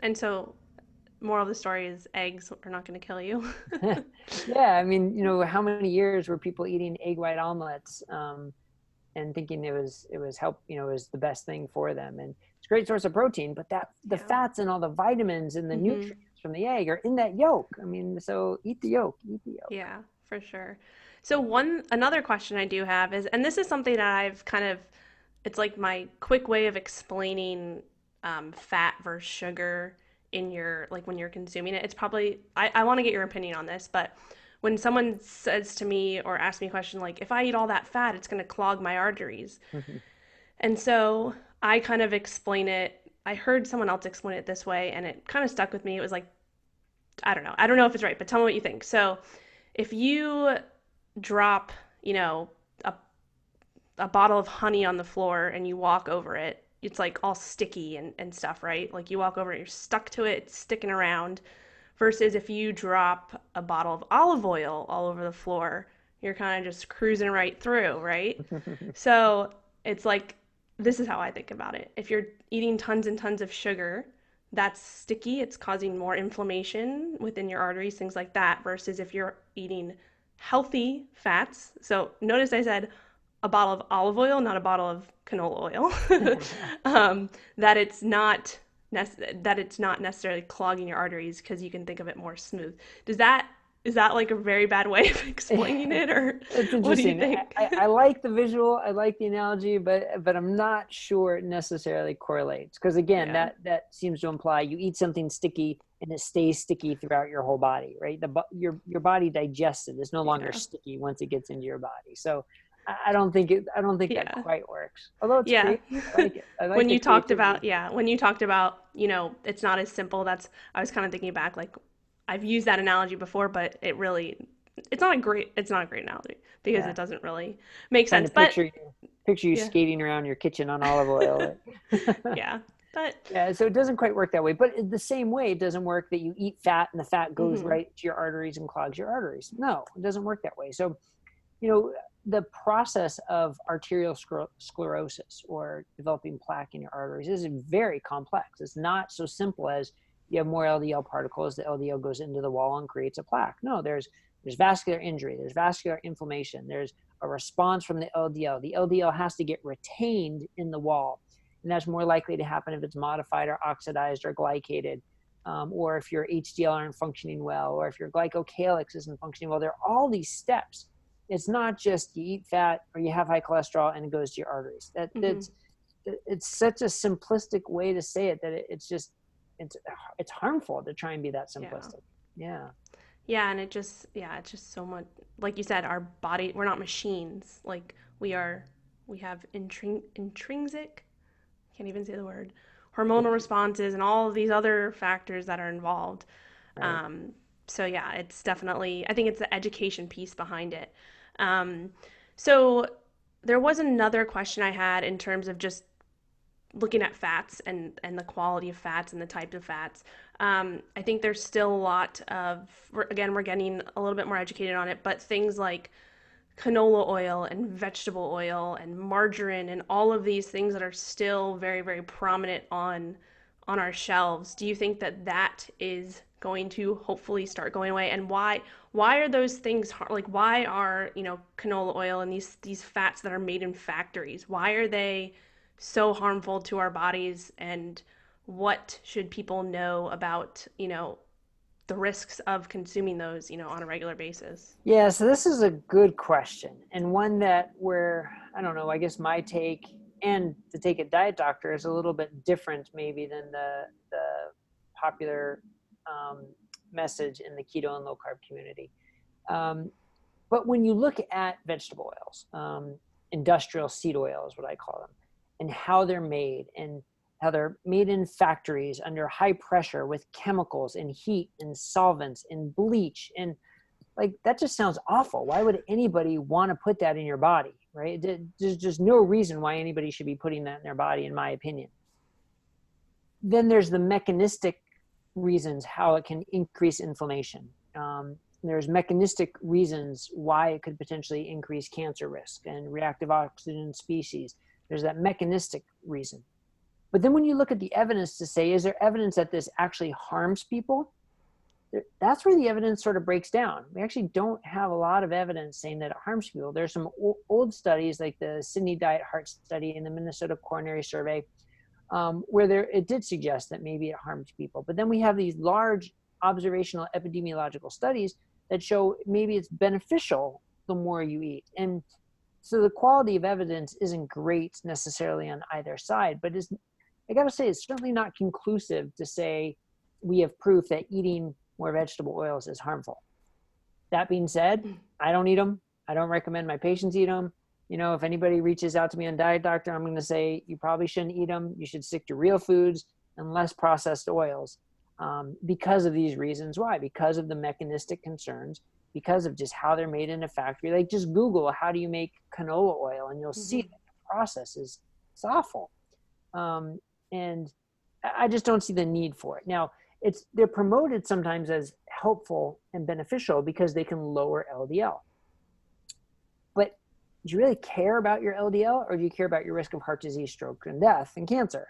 And so, moral of the story is eggs are not going to kill you. happen. Yeah, I mean, how many years were people eating egg white omelets and thinking it was help, it was the best thing for them, and it's a great source of protein, but that the Yeah. fats and all the vitamins and the Hmm. nutrients from the egg are in that yolk. I mean, so eat the yolk. Yeah, for sure. So another question I do have is, and this is something that I've kind of, it's like my quick way of explaining fat versus sugar in your, like when you're consuming it. It's probably, I want to get your opinion on this, but when someone says to me or asks me a question like, if I eat all that fat, it's going to clog my arteries. And so I kind of explain it. I heard someone else explain it this way, and it kind of stuck with me. It was like, I don't know. I don't know if it's right, but tell me what you think. So if you drop, you know, a, a bottle of honey on the floor and you walk over it, it's like all sticky and stuff, right? Like you walk over it, you're stuck to it, it's sticking around. Versus if you drop a bottle of olive oil all over the floor, you're kind of just cruising right through, right? So it's like this is how I think about it. If you're eating tons and tons of sugar, that's sticky. It's causing more inflammation within your arteries, things like that, versus if you're eating healthy fats. So notice I said a bottle of olive oil, not a bottle of canola oil. That it's not that it's not necessarily clogging your arteries because you can think of it more smooth. Does that is that like a very bad way of explaining it, or It's what do you interesting. think? I like the visual, I like the analogy, but I'm not sure it necessarily correlates. Because again, Yeah, that seems to imply you eat something sticky and it stays sticky throughout your whole body, right? Your body digests it. It's no longer yeah, sticky once it gets into your body. So I don't think that yeah. quite works. Although it's Yeah. creative, I like it. I like the creativity. When you talked about, it's not as simple, that's, I was kind of thinking back, like, I've used that analogy before, but it's not a great analogy because Yeah, it doesn't really make trying to sense. But picture you yeah, skating around your kitchen on olive oil. yeah, but, Yeah, so it doesn't quite work that way. But the same way, it doesn't work that you eat fat and the fat goes hmm right to your arteries and clogs your arteries. No, it doesn't work that way. So, you know, the process of arterial sclerosis or developing plaque in your arteries is very complex. It's not so simple as you have more LDL particles, the LDL goes into the wall and creates a plaque. No, there's vascular injury, there's vascular inflammation, there's a response from the LDL. The LDL has to get retained in the wall, and that's more likely to happen if it's modified or oxidized or glycated, or if your HDL aren't functioning well, or if your glycocalyx isn't functioning well. There are all these steps. It's not just you eat fat or you have high cholesterol and it goes to your arteries. hmm It's such a simplistic way to say it that it's it's harmful to try and be that yeah. simplistic. Yeah, Yeah, and it's just so much, like you said, our body, we're not machines. Like, we have intrinsic, can't even say the word, hormonal responses and all of these other factors that are involved. right. Um, so yeah, it's definitely, I think it's the education piece behind it. Um, so there was another question I had in terms of just looking at fats and the quality of fats and the types of fats. I think there's still a lot of, again, we're getting a little bit more educated on it, but things like canola oil and vegetable oil and margarine and all of these things that are still very, very prominent on our shelves. Do you think that that is going to hopefully start going away? And why are those things like, why are, canola oil and these fats that are made in factories, why are they so harmful to our bodies? And what should people know about, the risks of consuming those, on a regular basis? Yeah, so this is a good question, and one that where I don't know, I guess my take and to take a diet doctor is a little bit different maybe than the popular um, message in the keto and low carb community. Um, but when you look at vegetable oils, industrial seed oil is what I call them, and how they're made and how they're made in factories under high pressure with chemicals and heat and solvents and bleach, and like that just sounds awful. Why would anybody want to put that in your body, right? There's just no reason why anybody should be putting that in their body, in my opinion. Then there's the mechanistic reasons how it can increase inflammation. There's mechanistic reasons why it could potentially increase cancer risk and reactive oxygen species. There's that mechanistic reason. But then when you look at the evidence to say, is there evidence that this actually harms people? That's where the evidence sort of breaks down. We actually don't have a lot of evidence saying that it harms people. There's some old studies like the Sydney Diet Heart Study and the Minnesota Coronary Survey, where it did suggest that maybe it harms people. But then we have these large observational epidemiological studies that show maybe it's beneficial the more you eat. And so the quality of evidence isn't great necessarily on either side, but I got to say, it's certainly not conclusive to say we have proof that eating more vegetable oils is harmful. That being said, I don't eat them. I don't recommend my patients eat them. If anybody reaches out to me on Diet Doctor, I'm going to say you probably shouldn't eat them. You should stick to real foods and less processed oils, because of these reasons. Why? Because of the mechanistic concerns, because of just how they're made in a factory. Like, just Google how do you make canola oil, and you'll see Mm-hmm. that the process is it's awful. And I just don't see the need for it. Now, they're promoted sometimes as helpful and beneficial because they can lower LDL. But do you really care about your LDL, or do you care about your risk of heart disease, stroke, and death and cancer,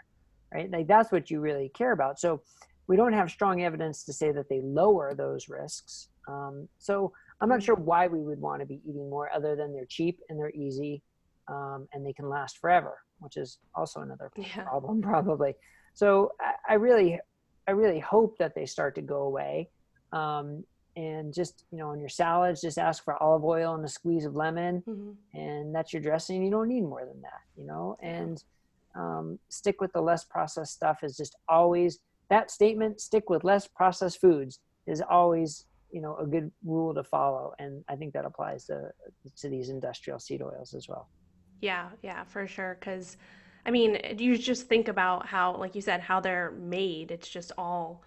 right? Like that's what you really care about. So we don't have strong evidence to say that they lower those risks. So I'm not Mm. sure why we would want to be eating more other than they're cheap and they're easy, and they can last forever, which is also another Yeah. problem probably. So I really hope that they start to go away. And just, on your salads, just ask for olive oil and a squeeze of lemon, Hmm. and that's your dressing. You don't need more than that. Yeah. And stick with the less processed stuff is just always that statement, stick with less processed foods, is always, a good rule to follow. And I think that applies to these industrial seed oils as well. Yeah, yeah, for sure. Because, I mean, you just think about how, like you said, how they're made. It's just all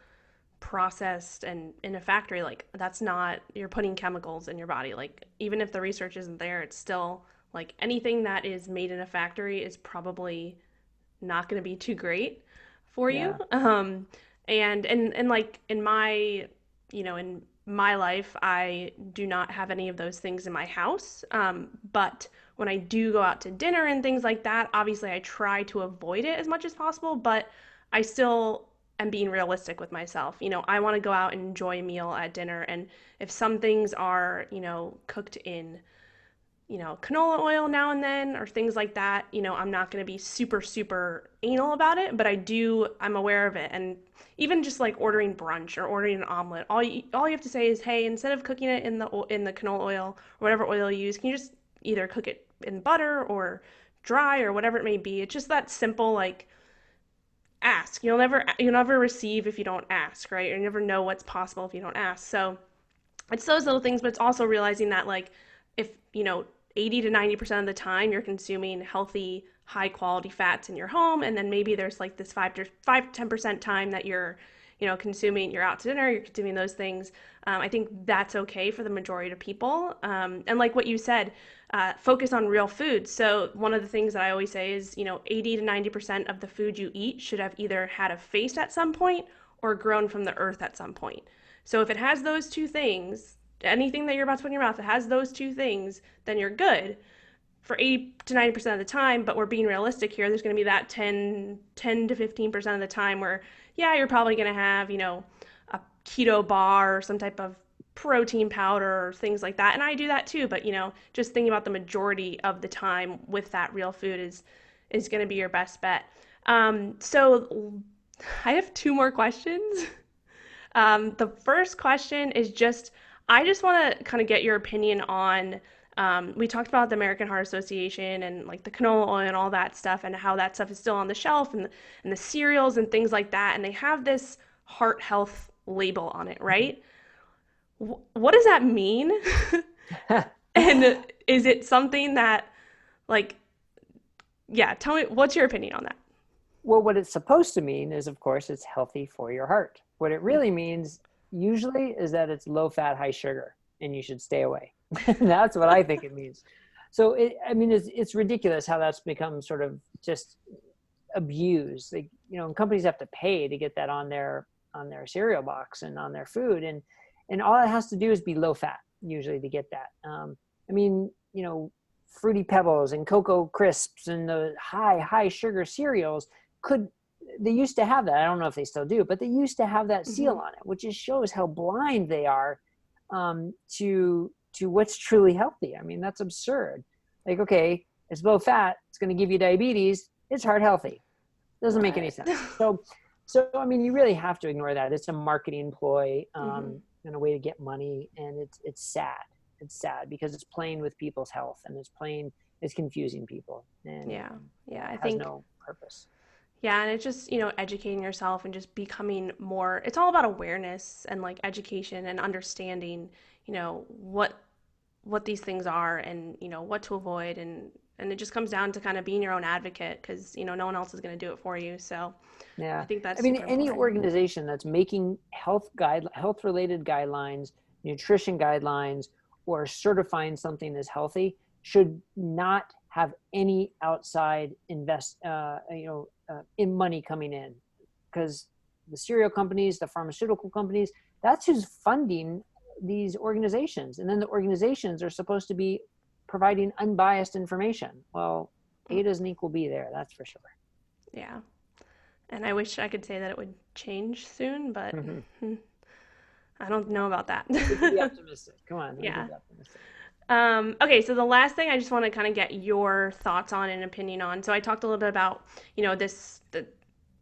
processed and in a factory. Like, that's not, you're putting chemicals in your body. Like, even if the research isn't there, it's still like anything that is made in a factory is probably not going to be too great for you. Yeah. And like in my life, I do not have any of those things in my house. But when I do go out to dinner and things like that, obviously I try to avoid it as much as possible, but I still am being realistic with myself. I want to go out and enjoy a meal at dinner. And if some things are, cooked in canola oil now and then or things like that, I'm not going to be super, super anal about it, but I'm aware of it. And even just like ordering brunch or ordering an omelet, all you have to say is, hey, instead of cooking it in the canola oil or whatever oil you use, can you just either cook it in butter or dry or whatever it may be? It's just that simple, like, ask. You'll never receive if you don't ask, right? You never know what's possible if you don't ask. So it's those little things, but it's also realizing that, like, if 80 to 90% of the time you're consuming healthy, high quality fats in your home, and then maybe there's like this 5 to 10% time that you're out to dinner, you're consuming those things. I think that's okay for the majority of people. And like what you said, focus on real food. So one of the things that I always say is, 80 to 90% of the food you eat should have either had a face at some point or grown from the earth at some point. So if it has those two things, anything that you're about to put in your mouth that has those two things, then you're good for 80 to 90% of the time. But we're being realistic here. There's going to be that 10 to 15% of the time where, yeah, you're probably going to have, a keto bar or some type of protein powder or things like that. And I do that too. But, just thinking about the majority of the time with that real food is going to be your best bet. So I have two more questions. The first question is I just want to kind of get your opinion on. We talked about the American Heart Association and like the canola oil and all that stuff, and how that stuff is still on the shelf, and the cereals and things like that. And they have this heart health label on it, right? What does that mean? And is it something that, like, yeah, tell me, what's your opinion on that? Well, what it's supposed to mean is, of course, it's healthy for your heart. What it really means usually is that it's low fat, high sugar, and you should stay away. That's what I think it means. So, it's ridiculous how that's become sort of just abused. Like, and companies have to pay to get that on their cereal box and on their food, and all it has to do is be low fat usually to get that. I mean, Fruity Pebbles and Cocoa Crisps and the high sugar cereals they used to have that. I don't know if they still do, but they used to have that seal Mm-hmm. on it, which just shows how blind they are to what's truly healthy. I mean, that's absurd. Like, okay, it's low fat, it's going to give you diabetes, it's heart healthy. Doesn't make any What? sense. So I mean, you really have to ignore that. It's a marketing ploy, Mm-hmm. and a way to get money, and it's sad. It's sad because it's playing with people's health, and it's confusing people, and Yeah, yeah, I it has think. no purpose. Yeah, and it's just, educating yourself and just becoming more, it's all about awareness and like education and understanding, what these things are and, what to avoid, and it just comes down to kind of being your own advocate because, no one else is going to do it for you. So, I Yeah. think that's I mean, super any important. organization that's making health related guidelines, nutrition guidelines, or certifying something as healthy should not have any outside in money coming in, because the cereal companies, the pharmaceutical companies, that's who's funding these organizations. And then the organizations are supposed to be providing unbiased information. Well, A doesn't equal B there, that's for sure. Yeah. And I wish I could say that it would change soon, but Mm-hmm. I don't know about that. We can be optimistic. Come on, we can Yeah. be optimistic. Okay, so the last thing I just want to kind of get your thoughts on and opinion on. So I talked a little bit about, this, the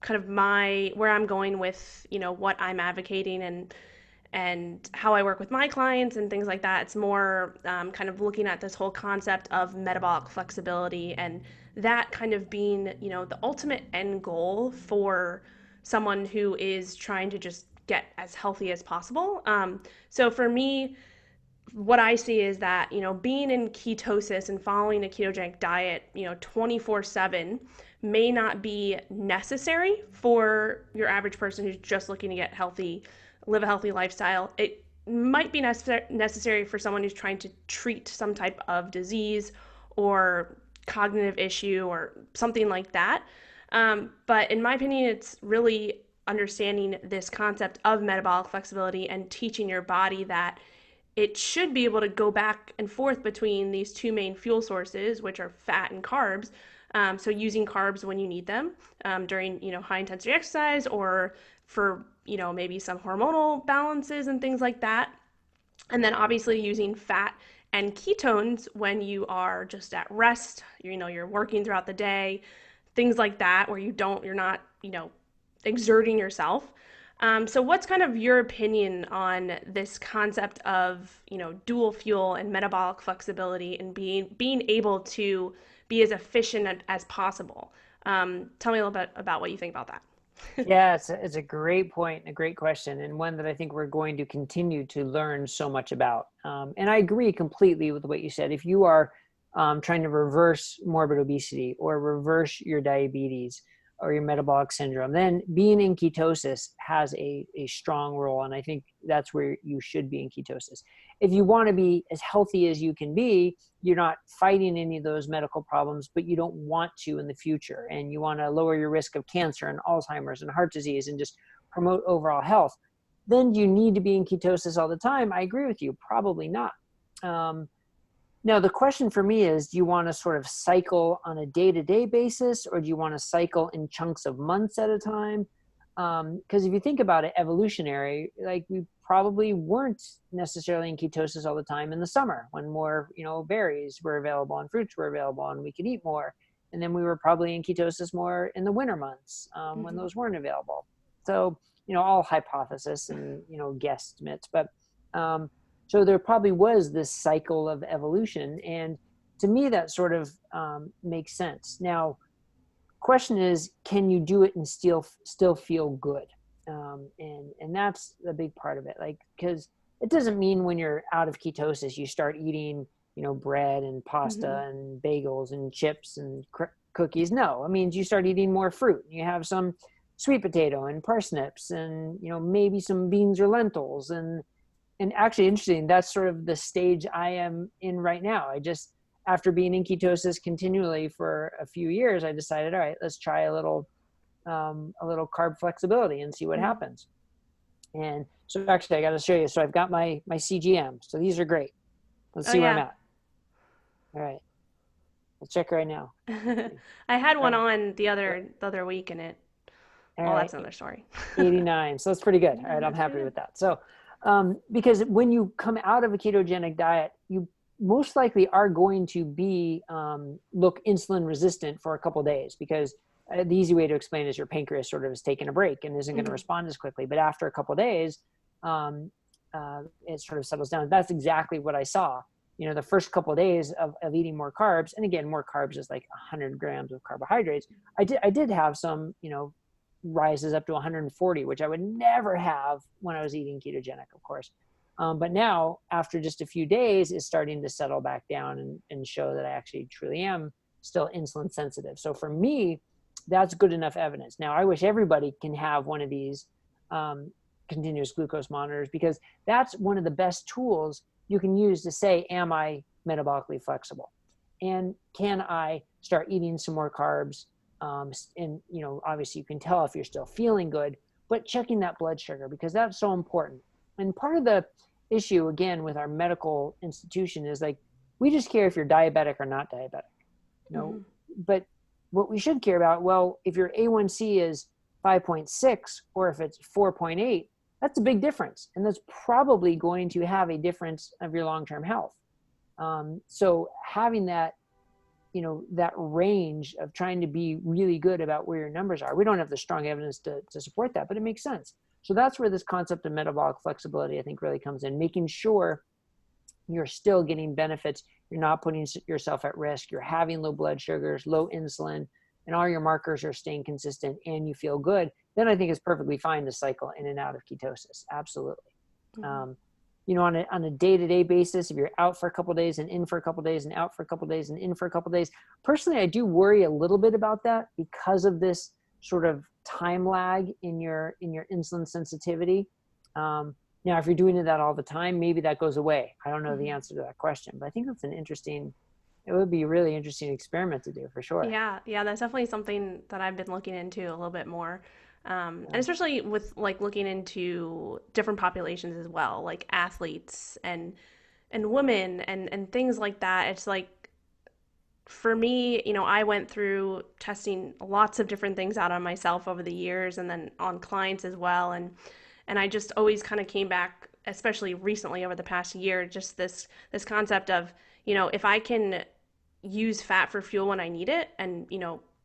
kind of where I'm going with, what I'm advocating and how I work with my clients and things like that. It's more kind of looking at this whole concept of metabolic flexibility and that kind of being, the ultimate end goal for someone who is trying to just get as healthy as possible. So for me, what I see is that, being in ketosis and following a ketogenic diet, 24/7 may not be necessary for your average person who's just looking to get healthy, live a healthy lifestyle. It might be necessary for someone who's trying to treat some type of disease or cognitive issue or something like that. But in my opinion, it's really understanding this concept of metabolic flexibility and teaching your body that it should be able to go back and forth between these two main fuel sources, which are fat and carbs. So using carbs when you need them during high intensity exercise or for maybe some hormonal balances and things like that. And then obviously using fat and ketones when you are just at rest. You're working throughout the day, things like that, where you're not exerting yourself. So what's kind of your opinion on this concept of dual fuel and metabolic flexibility and being able to be as efficient as possible? Tell me a little bit about what you think about that. Yeah, it's a great point and a great question, and one that I think we're going to continue to learn so much about. And I agree completely with what you said. If you are trying to reverse morbid obesity or reverse your diabetes or your metabolic syndrome, then being in ketosis has a strong role. And I think that's where you should be in ketosis. If you want to be as healthy as you can be, you're not fighting any of those medical problems, but you don't want to in the future. And you want to lower your risk of cancer and Alzheimer's and heart disease and just promote overall health. Then do you need to be in ketosis all the time? I agree with you. Probably not. Now, the question for me is, do you want to sort of cycle on a day-to-day basis, or do you want to cycle in chunks of months at a time? Because if you think about it, evolutionary, like we probably weren't necessarily in ketosis all the time in the summer when more, berries were available and fruits were available and we could eat more. And then we were probably in ketosis more in the winter months when Mm-hmm. those weren't available. So, all hypothesis and, guesstimates, but so there probably was this cycle of evolution. And to me, that sort of makes sense. Now, question is, can you do it and still feel good? And that's the big part of it. Like, because it doesn't mean when you're out of ketosis, you start eating, bread and Mm-hmm. pasta and bagels and chips and cookies. No, it means you start eating more fruit. You have some sweet potato and parsnips and, maybe some beans or lentils and actually interesting, that's sort of the stage I am in right now. After being in ketosis continually for a few years, I decided, all right, let's try a little carb flexibility and see what Mm-hmm. happens. And so actually I got to show you. So I've got my CGM. So these are great. Let's Oh see where I'm yeah. at. All right. Let's check right now. I had All one right. on the other week and it All well, right. that's another story. 89. So that's pretty good. All right. I'm That's pretty happy good. with that. So, because when you come out of a ketogenic diet, you most likely are going to be, look insulin resistant for a couple of days because the easy way to explain is your pancreas sort of is taking a break and isn't going to Mm-hmm. respond as quickly. But after a couple of days, it sort of settles down. That's exactly what I saw. The first couple of days of eating more carbs, and again, more carbs is like 100 grams of carbohydrates. I did have some, rises up to 140, which I would never have when I was eating ketogenic, of course. But now, after just a few days, it's starting to settle back down and show that I actually truly am still insulin sensitive. So for me, that's good enough evidence. Now, I wish everybody can have one of these continuous glucose monitors because that's one of the best tools you can use to say, am I metabolically flexible? And can I start eating some more carbs? And obviously you can tell if you're still feeling good, but checking that blood sugar because that's so important. And part of the issue again with our medical institution is like We just care if you're diabetic or not diabetic. Mm-hmm. But what we should care about, well, if your A1C is 5.6 or if it's 4.8, that's a big difference. And that's probably going to have a difference of your long-term health. So having that, that range of trying to be really good about where your numbers are, we don't have the strong evidence to support that, but it makes sense. So that's where this concept of metabolic flexibility, I think, really comes in, making sure you're still getting benefits. You're not putting yourself at risk. You're having low blood sugars, low insulin, and all your markers are staying consistent and you feel good. Then I think it's perfectly fine to cycle in and out of ketosis. Absolutely. Mm-hmm. On a day-to-day basis, if you're out for a couple of days and in for a couple of days and out for a couple of days and in for a couple of days, personally, I do worry a little bit about that because of this sort of time lag in your insulin sensitivity. Now, if you're doing that all the time, maybe that goes away. I don't know the answer to that question, but I think that's it would be a really interesting experiment to do for sure. Yeah, yeah, that's definitely something that I've been looking into a little bit more. And Yeah. especially with like looking into different populations as well, like athletes and women and things like that. It's like for me, I went through testing lots of different things out on myself over the years and then on clients as well. And I just always kind of came back, especially recently over the past year, just this concept of, if I can use fat for fuel when I need it and,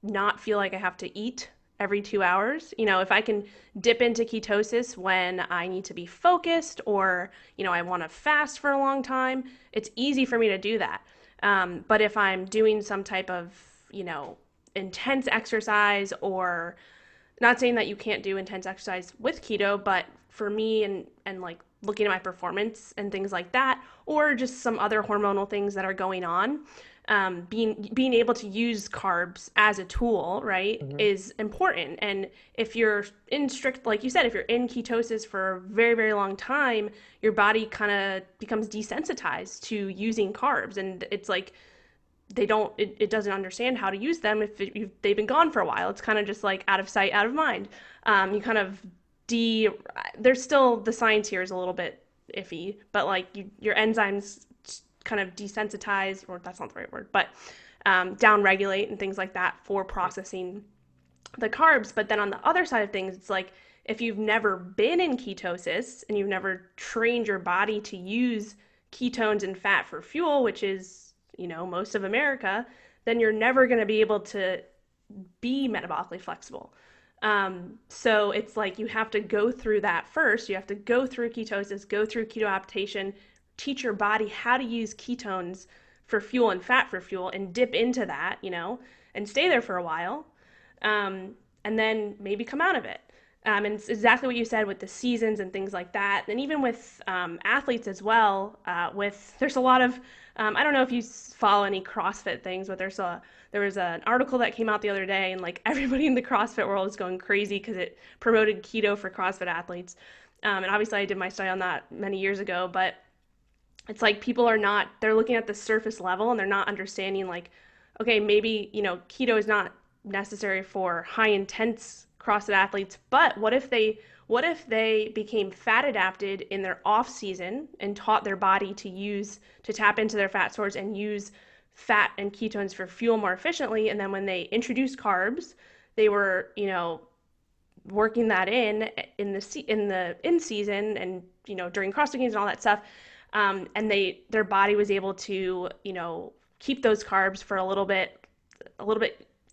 not feel like I have to eat every 2 hours. If I can dip into ketosis when I need to be focused or, I want to fast for a long time, it's easy for me to do that. But if I'm doing some type of, intense exercise, or not saying that you can't do intense exercise with keto, but for me and like looking at my performance and things like that, or just some other hormonal things that are going on, being able to use carbs as a tool, right, Mm-hmm. is important. And if you're in strict, like you said, if you're in ketosis for a very, very long time, your body kind of becomes desensitized to using carbs, and it's like it doesn't understand how to use them if they've been gone for a while. It's kind of just like out of sight, out of mind. You kind of de there's still the science here is a little bit iffy, but like your enzymes kind of desensitize, or that's not the right word, but down regulate and things like that for processing the carbs. But then on the other side of things, it's like if you've never been in ketosis and you've never trained your body to use ketones and fat for fuel, which is, most of America, then you're never going to be able to be metabolically flexible. So it's like you have to go through that first. You have to go through ketosis, go through keto adaptation, teach your body how to use ketones for fuel and fat for fuel, and dip into that, and stay there for a while, and then maybe come out of it. And it's exactly what you said with the seasons and things like that. And even with athletes as well, there's a lot of, I don't know if you follow any CrossFit things, but there was an article that came out the other day, and like everybody in the CrossFit world is going crazy because it promoted keto for CrossFit athletes. And obviously I did my study on that many years ago, but it's like people are not, they're looking at the surface level and they're not understanding like, okay, maybe, keto is not necessary for high intense CrossFit athletes, but what if they became fat adapted in their off season and taught their body to tap into their fat stores and use fat and ketones for fuel more efficiently, and then when they introduced carbs, they were, working that in the in season and, during CrossFit games and all that stuff, and their body was able to, keep those carbs for a little bit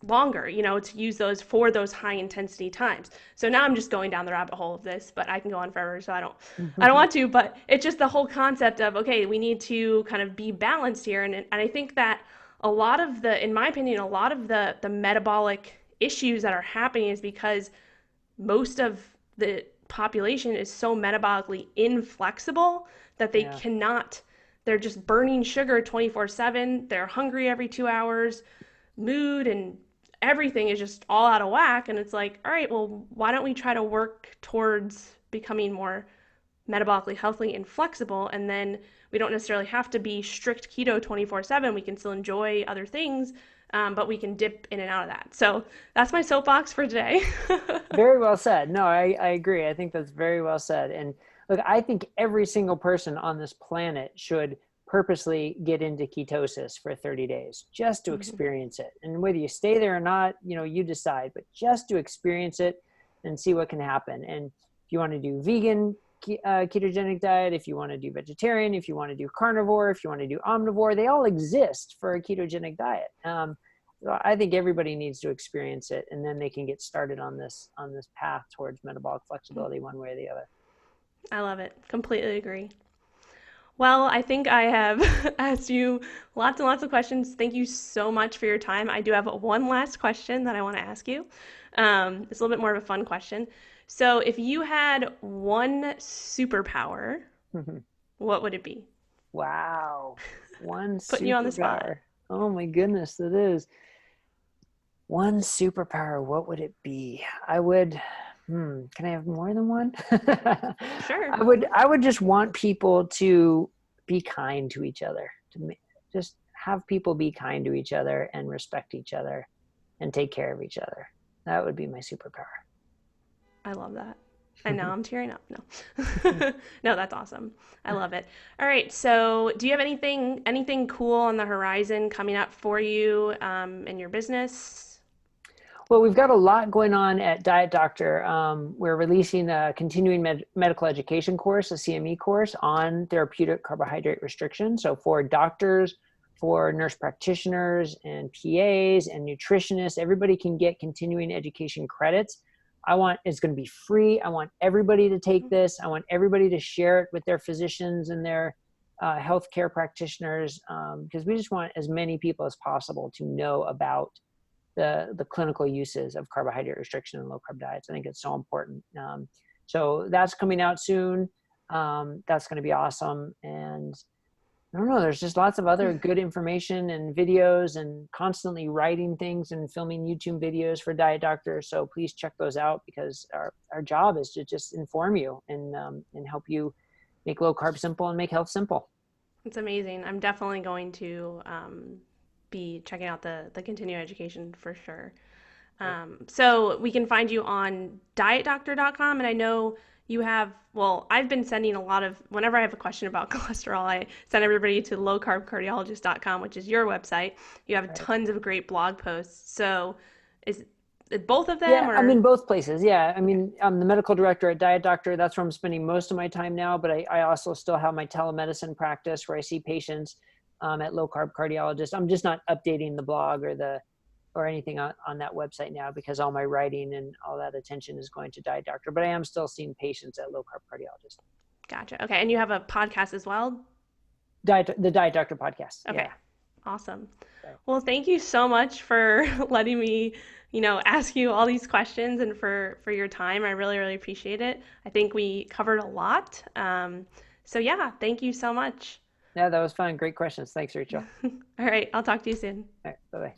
longer, to use those for those high intensity times. So now I'm just going down the rabbit hole of this, but I can go on forever, so I don't want to, but it's just the whole concept of, okay, we need to kind of be balanced here. And I think that in my opinion, a lot of the metabolic issues that are happening is because most of the population is so metabolically inflexible that they Yeah. cannot, they're just burning sugar 24/7, they're hungry every 2 hours, mood and everything is just all out of whack. And it's like, all right, well, why don't we try to work towards becoming more metabolically healthy and flexible? And then we don't necessarily have to be strict keto 24/7. We can still enjoy other things, but we can dip in and out of that. So that's my soapbox for today. Very well said. No, I agree. I think that's very well said. And look, I think every single person on this planet should purposely get into ketosis for 30 days just to Hmm. experience it. And whether you stay there or not, you decide, but just to experience it and see what can happen. And if you want to do vegan ketogenic diet, if you want to do vegetarian, if you want to do carnivore, if you want to do omnivore, they all exist for a ketogenic diet. So I think everybody needs to experience it, and then they can get started on this path towards metabolic flexibility one way or the other. I love it. Completely agree. Well, I think I have asked you lots and lots of questions. Thank you so much for your time. I do have one last question that I want to ask you. It's a little bit more of a fun question. So, if you had one superpower, what would it be? Wow. One Putting you on the spot. superpower. Oh my goodness, that is. One superpower, what would it be? Can I have more than one? Sure. I would just want people to be kind to each other, just have people be kind to each other and respect each other and take care of each other. That would be my superpower. I love that. And now I'm tearing up. No. No, that's awesome. I love it. All right. So, do you have anything cool on the horizon coming up for you in your business? Well, we've got a lot going on at Diet Doctor. We're releasing a continuing medical education course, a CME course on therapeutic carbohydrate restriction. So for doctors, for nurse practitioners and PAs and nutritionists, everybody can get continuing education credits. It's going to be free. I want everybody to take this. I want everybody to share it with their physicians and their healthcare practitioners, because we just want as many people as possible to know about the clinical uses of carbohydrate restriction and low carb diets. I think it's so important. So that's coming out soon. That's going to be awesome. And I don't know, there's just lots of other good information and videos, and constantly writing things and filming YouTube videos for Diet Doctor. So please check those out, because our job is to just inform you and help you make low carb simple and make health simple. It's amazing. I'm definitely going to be checking out the continuing education for sure. So we can find you on dietdoctor.com. And I know you have, well, I've been sending a lot of, whenever I have a question about cholesterol, I send everybody to lowcarbcardiologist.com, which is your website. You have Right. tons of great blog posts. So is it both of them Yeah, I'm or? in both places. Yeah, I Okay. mean, I'm the medical director at Diet Doctor. That's where I'm spending most of my time now. But I also still have my telemedicine practice where I see patients at Low Carb Cardiologist. I'm just not updating the blog or anything on that website now, because all my writing and all that attention is going to Diet Doctor. But I am still seeing patients at Low Carb Cardiologist. Gotcha. Okay. And you have a podcast as well? The Diet Doctor podcast. Okay. Yeah. Awesome. So, Well, thank you so much for letting me, ask you all these questions and for your time. I really, really appreciate it. I think we covered a lot. So yeah, thank you so much. yeah, that was fun. Great questions. Thanks, Rachel. All right, I'll talk to you soon. All right, bye bye.